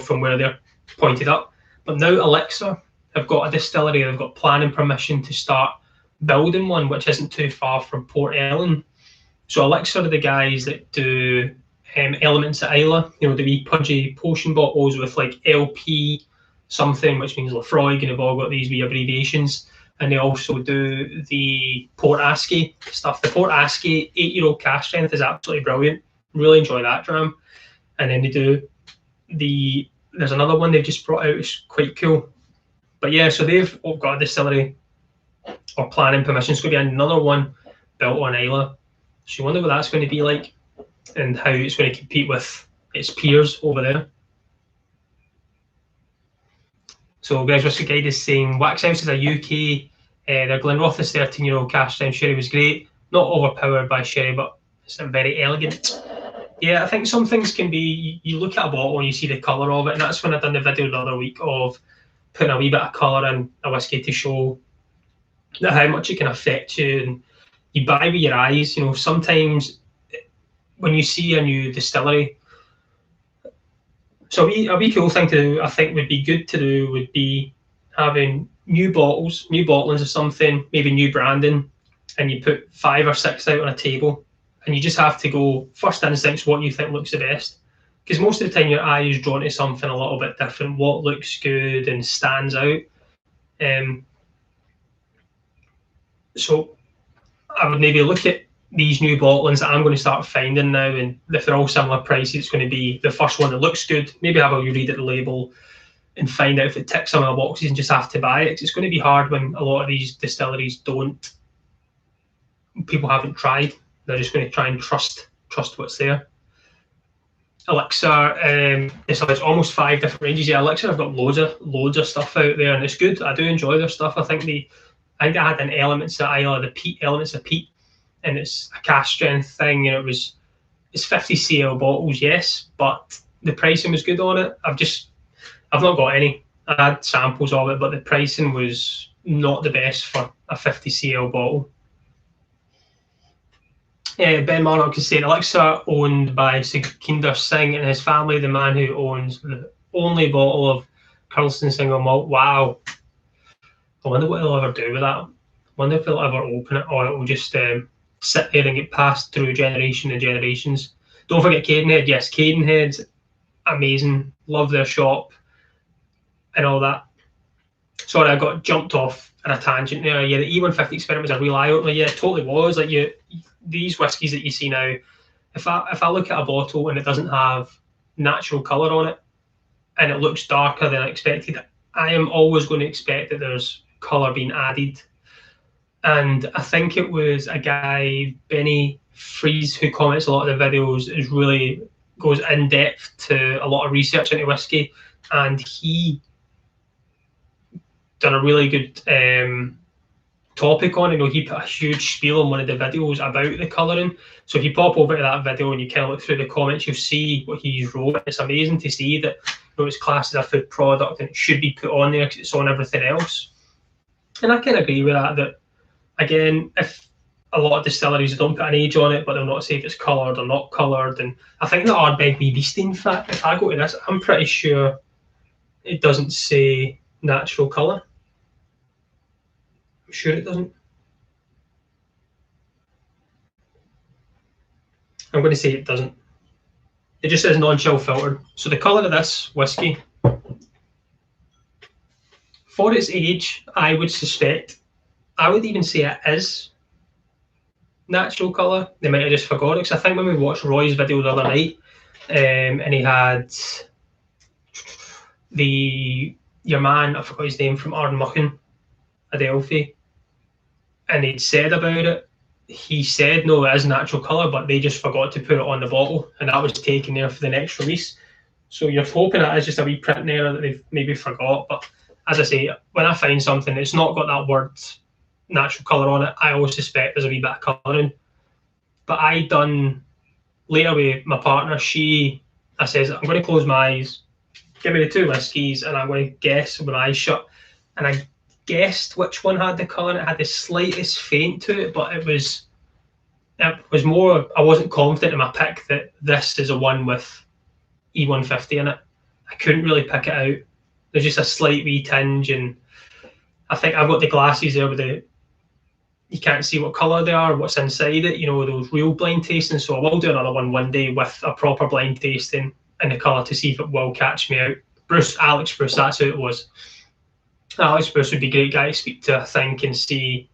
from where they're pointed up. But now Elixir have got a distillery. They've got planning permission to start building one, which isn't too far from Port Ellen. So Elixir are the guys that do elements at Isla, the wee pudgy potion bottles with like LP something, which means Lefroy, and they've all got these wee abbreviations. And they also do the Port Ascay stuff. The Port Ascay 8-year-old cask strength is absolutely brilliant. Really enjoy that dram. And then they do there's another one they've just brought out. It's quite cool. But yeah, so they've got a distillery or planning permission. It's going to be another one built on Isla. So you wonder what that's going to be like and how it's going to compete with its peers over there. So Greg's Whiskey Guide is saying Wax House is a UK, their Glenrothes 13-year-old cask strength sherry was great. Not overpowered by sherry, but it's very elegant. Yeah, I think some things can be, you look at a bottle and you see the colour of it, and that's when I done the video the other week of putting a wee bit of colour in a whiskey to show that how much it can affect you. And you buy with your eyes, sometimes when you see a new distillery. So a wee cool thing to do, I think would be good to do, would be having new bottles, new bottlings of something, maybe new branding, and you put 5 or 6 out on a table, and you just have to go first instincts what you think looks the best. because most of the time your eye is drawn to something a little bit different, what looks good and stands out. So I would maybe look at these new bottlings that I'm going to start finding now, and if they're all similar prices, it's going to be the first one that looks good. Maybe have a wee read at the label and find out if it ticks some of the boxes and just have to buy it. 'Cause it's going to be hard when a lot of these distilleries don't. People haven't tried. They're just going to try and trust what's there. Elixir, so it's almost 5 different ranges. Yeah, Elixir, I've got loads of stuff out there, and it's good. I do enjoy their stuff. I think they had an elements of peat, and it's a cast strength thing, and it's 50 cl bottles, yes, but the pricing was good on it. I've not got any. I had samples of it, but the pricing was not the best for a 50 cl bottle. Ben Marnock is saying Elixir owned by Sukinder Singh and his family, the man who owns the only bottle of Curlston single malt. Wow. I wonder what they'll ever do with that. I wonder if they'll ever open it, or it will just sit there and get passed through generation and generations. Don't forget Cadenhead. Yes, Cadenhead's amazing. Love their shop and all that. Sorry, I got jumped off on a tangent there. Yeah, the E150 experiment was a real eye opener. Yeah, it totally was. Like these whiskies that you see now, if I look at a bottle and it doesn't have natural colour on it, and it looks darker than I expected, I am always going to expect that there's colour being added. And I think it was a guy, Benny Fries, who comments a lot of the videos, goes in depth to a lot of research into whiskey, and he done a really good topic on it. He put a huge spiel on one of the videos about the colouring. So if you pop over to that video and you kind of look through the comments, you'll see what he's wrote. It's amazing to see that it's classed as a food product and it should be put on there because it's on everything else. And I can agree with that. That again, if a lot of distilleries don't put an age on it, but they'll not say if it's coloured or not coloured. And I think the Ardbeg BBC, in fact, if I go to this, I'm pretty sure it doesn't say natural colour. I'm sure it doesn't. I'm going to say it doesn't. It just says non-chill filtered. So the colour of this whiskey, for its age, I would suspect, I would even say it is natural colour. They might have just forgot it, because I think when we watched Roy's video the other night, and he had your man, I forgot his name, from Ardmuchan, Adelphi, and he'd said about it, he said, no, it is natural colour, but they just forgot to put it on the bottle, and that was taken there for the next release. So you're hoping it is just a wee printing error that they've maybe forgot. But as I say, when I find something that's not got that word natural colour on it, I always suspect there's a wee bit of colouring. But I done later with my partner, I says, I'm going to close my eyes, give me the 2 whiskies, and I'm going to guess with my eyes shut. And I guessed which one had the colour. It had the slightest faint to it, but it was more, I wasn't confident in my pick that this is a one with E150 in it. I couldn't really pick it out. There's just a slight wee tinge, and I think I've got the glasses there with you can't see what colour they are, what's inside it, those real blind tastings. So I will do another one day with a proper blind tasting and the colour to see if it will catch me out. Alex Bruce, that's who it was. Alex Bruce would be a great guy to speak to, I think, and see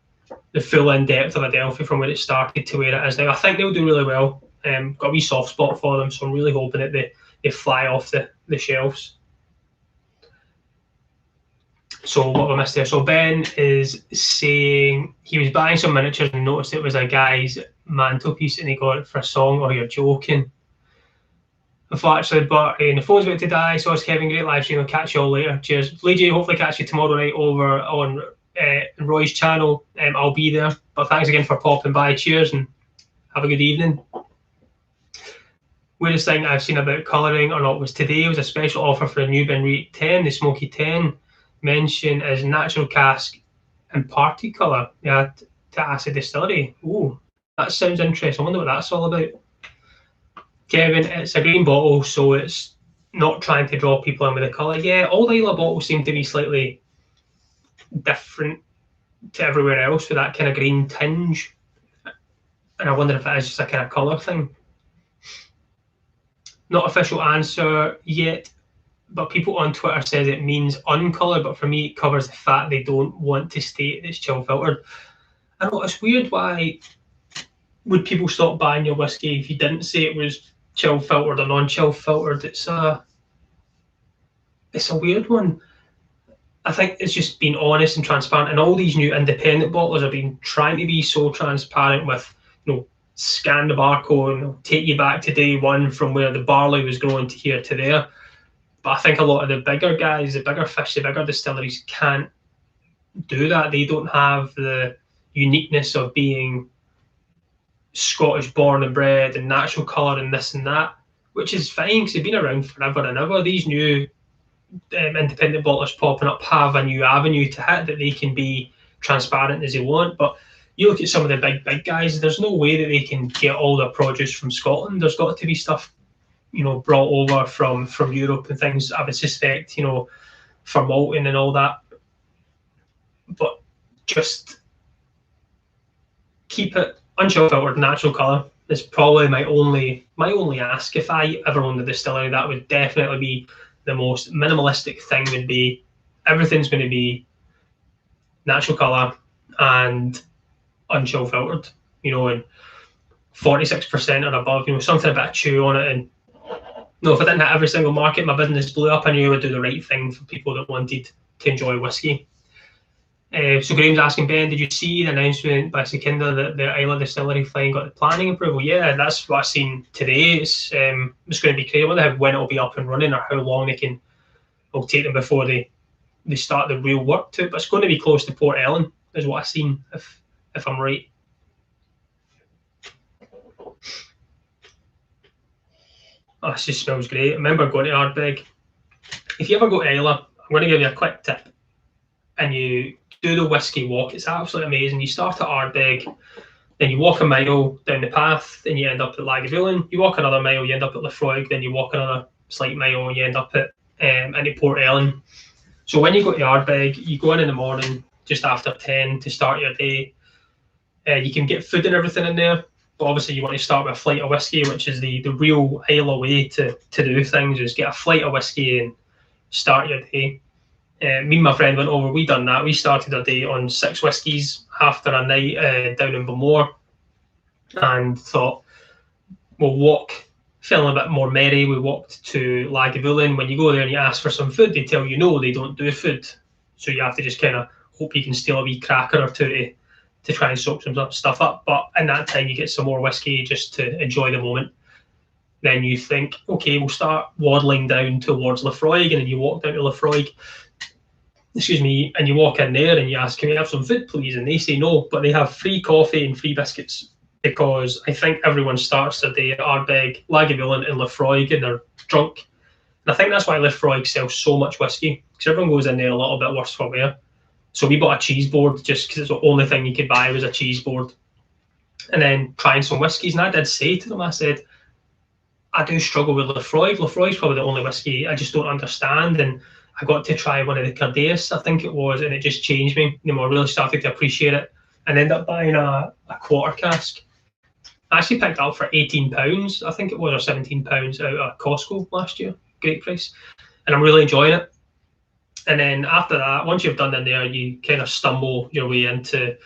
the full in-depth of Adelphi from where it started to where it is now. I think they'll do really well. Got a wee soft spot for them, so I'm really hoping that they fly off the shelves. So what have I missed there? So Ben is saying he was buying some miniatures and noticed it was a guy's mantelpiece and he got it for a song. Oh, you're joking. Unfortunately, but the phone's about to die, so it's Kevin, great live stream. I'll catch you all later. Cheers. Lee J, hopefully catch you tomorrow night over on Roy's channel. I'll be there. But thanks again for popping by. Cheers and have a good evening. Weirdest thing I've seen about colouring or not was today was a special offer for a new Benriach 10, the Smoky 10. Mention as natural cask and party colour. Yeah, to Acid Distillery. Ooh, that sounds interesting. I wonder what that's all about. Kevin, it's a green bottle, so it's not trying to draw people in with the colour. Yeah, all the Islay bottles seem to be slightly different to everywhere else with that kind of green tinge. And I wonder if it is just a kind of colour thing. Not official answer yet, but people on Twitter says it means uncoloured, but for me it covers the fact they don't want to state it's chill filtered. I know it's weird. Why would people stop buying your whiskey if you didn't say it was chill filtered or non-chill filtered? It's a weird one. I think it's just being honest and transparent, and all these new independent bottlers have been trying to be so transparent with, scan the barcode and take you back to day one from where the barley was growing to here to there. But I think a lot of the bigger guys, the bigger fish, the bigger distilleries can't do that. They don't have the uniqueness of being Scottish born and bred and natural colour and this and that, which is fine because they've been around forever and ever. These new independent bottlers popping up have a new avenue to hit that they can be transparent as they want. But you look at some of the big guys, there's no way that they can get all their produce from Scotland. There's got to be stuff, brought over from Europe and things, I would suspect, for malting and all that. But just keep it unchill filtered, natural colour is probably my only ask. If I ever owned a distillery, that would definitely be the most minimalistic thing. Would be everything's going to be natural colour and unchill filtered, and 46% or above, something a bit of chew on it. And if I didn't hit every single market, my business blew up, I knew I would do the right thing for people that wanted to enjoy whiskey. So Graham's asking, Ben, did you see the announcement by Secunda that the Isla Distillery flying got the planning approval? Yeah, that's what I've seen today. It's going to be clear when it'll be up and running, or how long it'll take them before they start the real work to it. But it's going to be close to Port Ellen, is what I've seen, if I'm right. Oh, it just smells great. I remember going to Ardbeg. If you ever go to Isla, I'm going to give you a quick tip. And you do the whiskey walk. It's absolutely amazing. You start at Ardbeg, then you walk a mile down the path, then you end up at Lagavulin. You walk another mile, you end up at Laphroaig, then you walk another slight mile, and you end up at into Port Ellen. So when you go to Ardbeg, you go in the morning, just after 10 to start your day. You can get food and everything in there, but obviously you want to start with a flight of whiskey, which is the real Isla way to do things, is get a flight of whiskey and start your day. Me and my friend went over, we done that. We started our day on 6 whiskies after a night down in Bowmore, and thought we'll walk, feeling a bit more merry. We walked to Lagavulin. When you go there and you ask for some food, they tell you no, they don't do food. So you have to just kind of hope you can steal a wee cracker or two to try and soak some stuff up. But in that time, you get some more whiskey just to enjoy the moment. Then you think, okay, we'll start waddling down towards Laphroaig, and then you walk down to Laphroaig, and you walk in there and you ask, can we have some food, please? And they say no, but they have free coffee and free biscuits, because I think everyone starts their day at Ardbeg, Lagavulin and Laphroaig, and they're drunk. And I think that's why Laphroaig sells so much whiskey, because everyone goes in there a little bit worse for wear. So we bought a cheese board just because it's the only thing you could buy was a cheese board. And then trying some whiskies, and I did say to them, I said, I do struggle with Laphroaig. Laphroaig's probably the only whiskey I just don't understand. And I got to try one of the Cardaeus, I think it was, and it just changed me. I really started to appreciate it, and ended up buying a quarter cask. I actually picked it up for £18, I think it was, or £17 out of Costco last year. Great price. And I'm really enjoying it. And then after that, once you've done in there, you kind of stumble your way into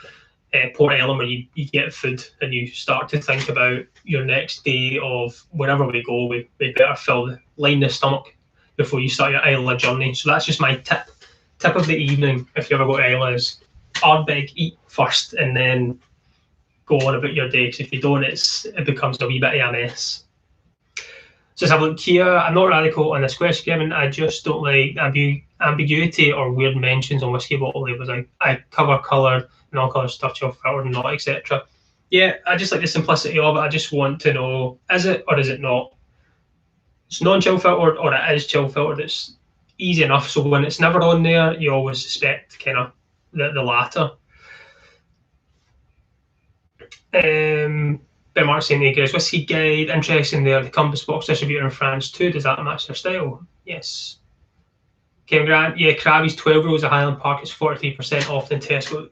Port Ellen, where you get food and you start to think about your next day of wherever we go, we better line the stomach before you start your Isla journey. So that's just my tip of the evening. If you ever go to Isla, is Ardbeg, eat first, and then go on about your day. Because if you don't, it becomes a wee bit of a mess. So let's have a look here. I'm not radical on this question, Kevin. I just don't like ambiguity or weird mentions on whiskey bottle labels. I cover coloured, non-coloured stuff, chill filtered, and not, etc. Yeah, I just like the simplicity of it. I just want to know, is it or is it not? It's non-chill filtered or it is chill filtered. It's easy enough. So when it's never on there, you always suspect kind of the latter. Ben Mark saying there goes, Whiskey Guide, interesting there. The Compass Box distributor in France too. Does that match their style? Yes. Kevin Grant, yeah, Krabby's 12 rolls at Highland Park is 43% off than Tesco.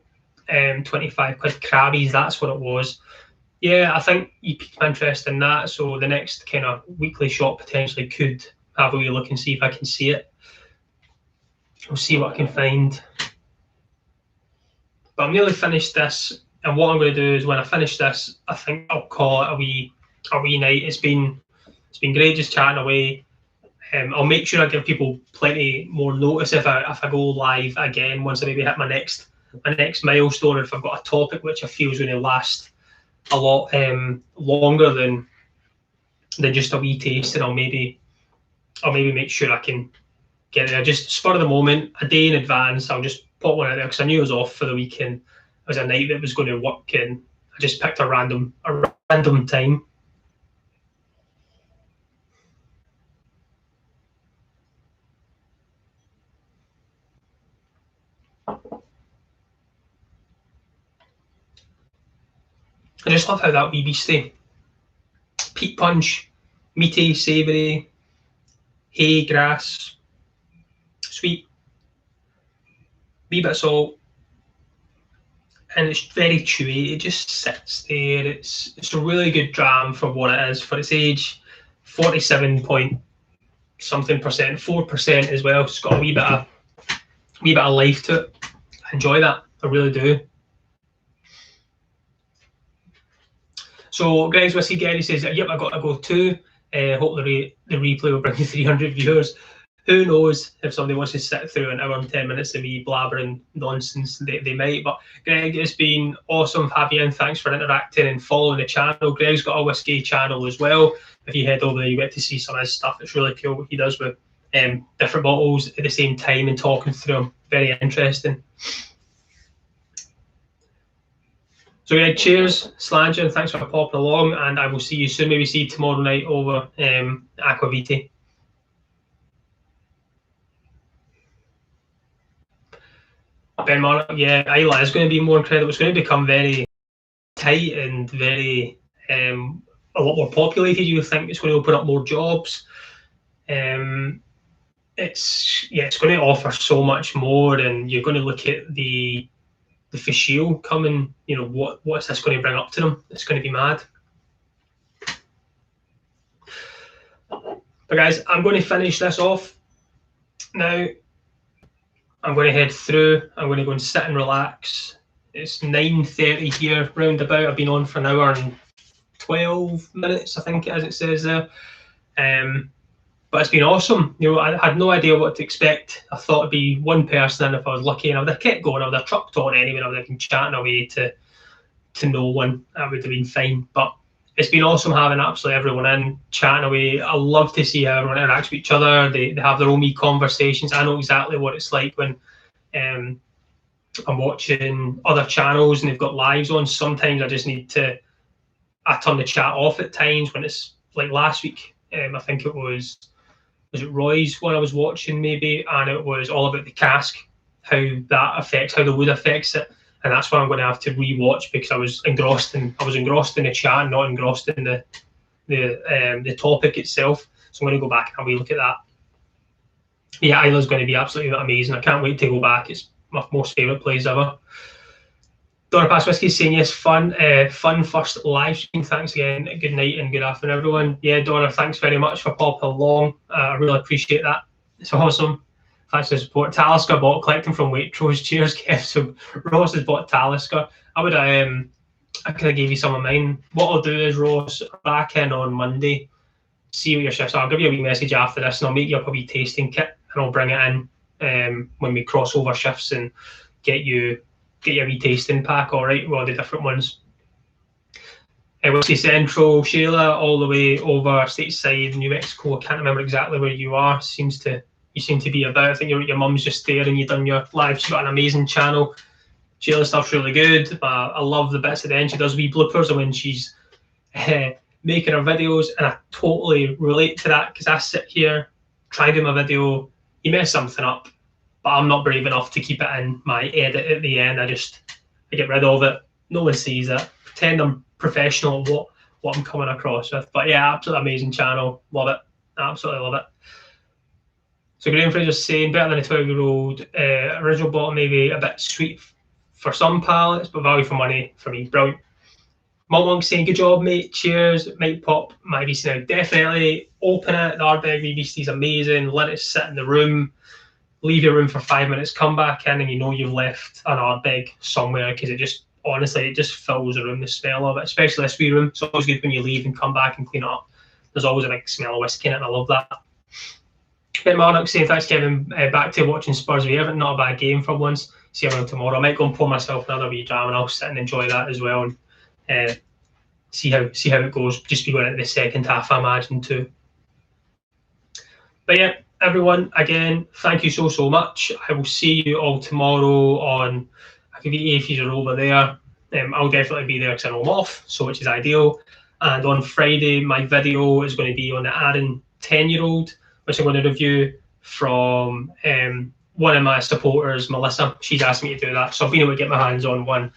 25 quid Krabby's, that's what it was. yeah, I think you piqued my interest in that. So the next kind of weekly shot potentially could have a wee look and see if I can see it. We'll see what I can find. But I'm nearly finished this, and what I'm going to do is when I finish this, I think I'll call it a wee night. It's been great just chatting away. I'll make sure I give people plenty more notice if I go live again once I maybe hit my next milestone, or if I've got a topic which I feel is going to last a lot longer than just a wee taste, and I'll maybe make sure I can get it there. Just spur of the moment, a day in advance, I'll just put one out there because I knew I was off for the weekend. It was a night that was going to work, and I just picked a random time. I just love how that wee beastie, peat punch, meaty, savoury, hay, grass, sweet, wee bit of salt, and it's very chewy. It just sits there. It's a really good dram for what it is for its age. 47 point something percent, 4% as well. It's got a wee bit of life to it. I enjoy that. I really do. So Greg's Whiskey Gary says, yep, I got to go too. Hope the replay will bring you 300 viewers. Who knows if somebody wants to sit through an hour and 10 minutes of me blabbering nonsense, they might. But Greg, it's been awesome to have you in. Thanks for interacting and following the channel. Greg's got a whiskey channel as well. If you head over there, you get to see some of his stuff. It's really cool what he does with different bottles at the same time and talking through them. Very interesting. So yeah, cheers, Slanger, and thanks for popping along, and I will see you soon. Maybe see you tomorrow night over Aquavite. Ben Mark, yeah, Isla is going to be more incredible. It's going to become very tight and very a lot more populated. You think it's going to open up more jobs. It's going to offer so much more, and you're going to look at the Fischio coming. You know what's this going to bring up to them? It's going to be mad. But guys, I'm going to finish this off now. I'm going to head through. I'm going to go and sit and relax. It's 9:30 here, roundabout. I've been on for an hour and 12 minutes, I think, as it says there. But it's been awesome. You know, I had no idea what to expect. I thought it'd be one person, and if I was lucky, and I would have kept going, I would have trucked on anyway, I would have been chatting away to no one. That would have been fine. But it's been awesome having absolutely everyone in, chatting away. I love to see how everyone interacts with each other. They have their own wee conversations. I know exactly what it's like when I'm watching other channels and they've got lives on. Sometimes I just need to, I turn the chat off at times when it's like last week. I think it was it Roy's one I was watching maybe, and it was all about the cask, how the wood affects it. And that's what I'm going to have to rewatch because I was engrossed in the chat and not engrossed in the topic itself. So I'm going to go back and we look at that. Yeah, Isla's going to be absolutely amazing. I can't wait to go back. It's my most favourite place ever. Donna Pass Whiskey saying yes, fun first live stream. Thanks again. Good night and good afternoon, everyone. Yeah, Donna, thanks very much for popping along. I really appreciate that. It's awesome. Thanks for the support. Talisker bought collecting from Waitrose. Cheers, Kev. So Ross has bought Talisker. I could have gave you some of mine. What I'll do is, Ross, back in on Monday, see what your shifts are. I'll give you a wee message after this, and I'll make you up a wee tasting kit, and I'll bring it in when we cross over shifts and get you a wee tasting pack. All right, well, the different ones. Whiskey Central, Sheila, all the way over stateside, New Mexico. I can't remember exactly where you are. You seem to be about. I think your mum's just there and you've done your live. She's got an amazing channel. Sheila's stuff's really good. I love the bits at the end. She does wee bloopers when she's making her videos, and I totally relate to that because I sit here, try to do my video, you mess something up, but I'm not brave enough to keep it in my edit at the end. I get rid of it. No one sees it. Pretend I'm professional at what I'm coming across with. But yeah, absolutely amazing channel. Love it. Absolutely love it. So Graham Fraser's saying better than a 12-year-old. Original bottle maybe a bit sweet for some palates, but value for money for me. Brilliant. Monk saying, good job, mate. Cheers. Mike Pop, my VC now. Definitely open it. The Ardbeg VBC is amazing. Let it sit in the room. Leave your room for 5 minutes. Come back in, and you know you've left an Ardbeg somewhere, because it just, honestly, it just fills the room, the smell of it, especially this wee room. It's always good when you leave and come back and clean it up. There's always a big smell of whiskey in it, and I love that. Ben Marnock saying, thanks, Kevin. Back to watching Spurs v Everton. Not a bad game for once. See everyone tomorrow. I might go and pour myself another wee jam, and I'll sit and enjoy that as well. And see how it goes. Just be going into the second half, I imagine, too. But yeah, everyone, again, thank you so much. I will see you all tomorrow on, I could be if you're over there. I'll definitely be there because I know I'm off, so which is ideal. And on Friday, my video is going to be on the Aaron 10-year-old, which I'm going to review from one of my supporters, Melissa. She's asked me to do that, so I've been able to get my hands on one.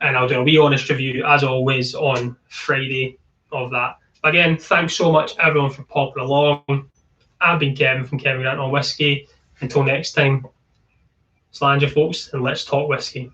And I'll do a wee honest review, as always, on Friday of that. But again, thanks so much, everyone, for popping along. I've been Kevin from Kevin Grant on Whiskey. Until next time, slange you, folks, and let's talk whiskey.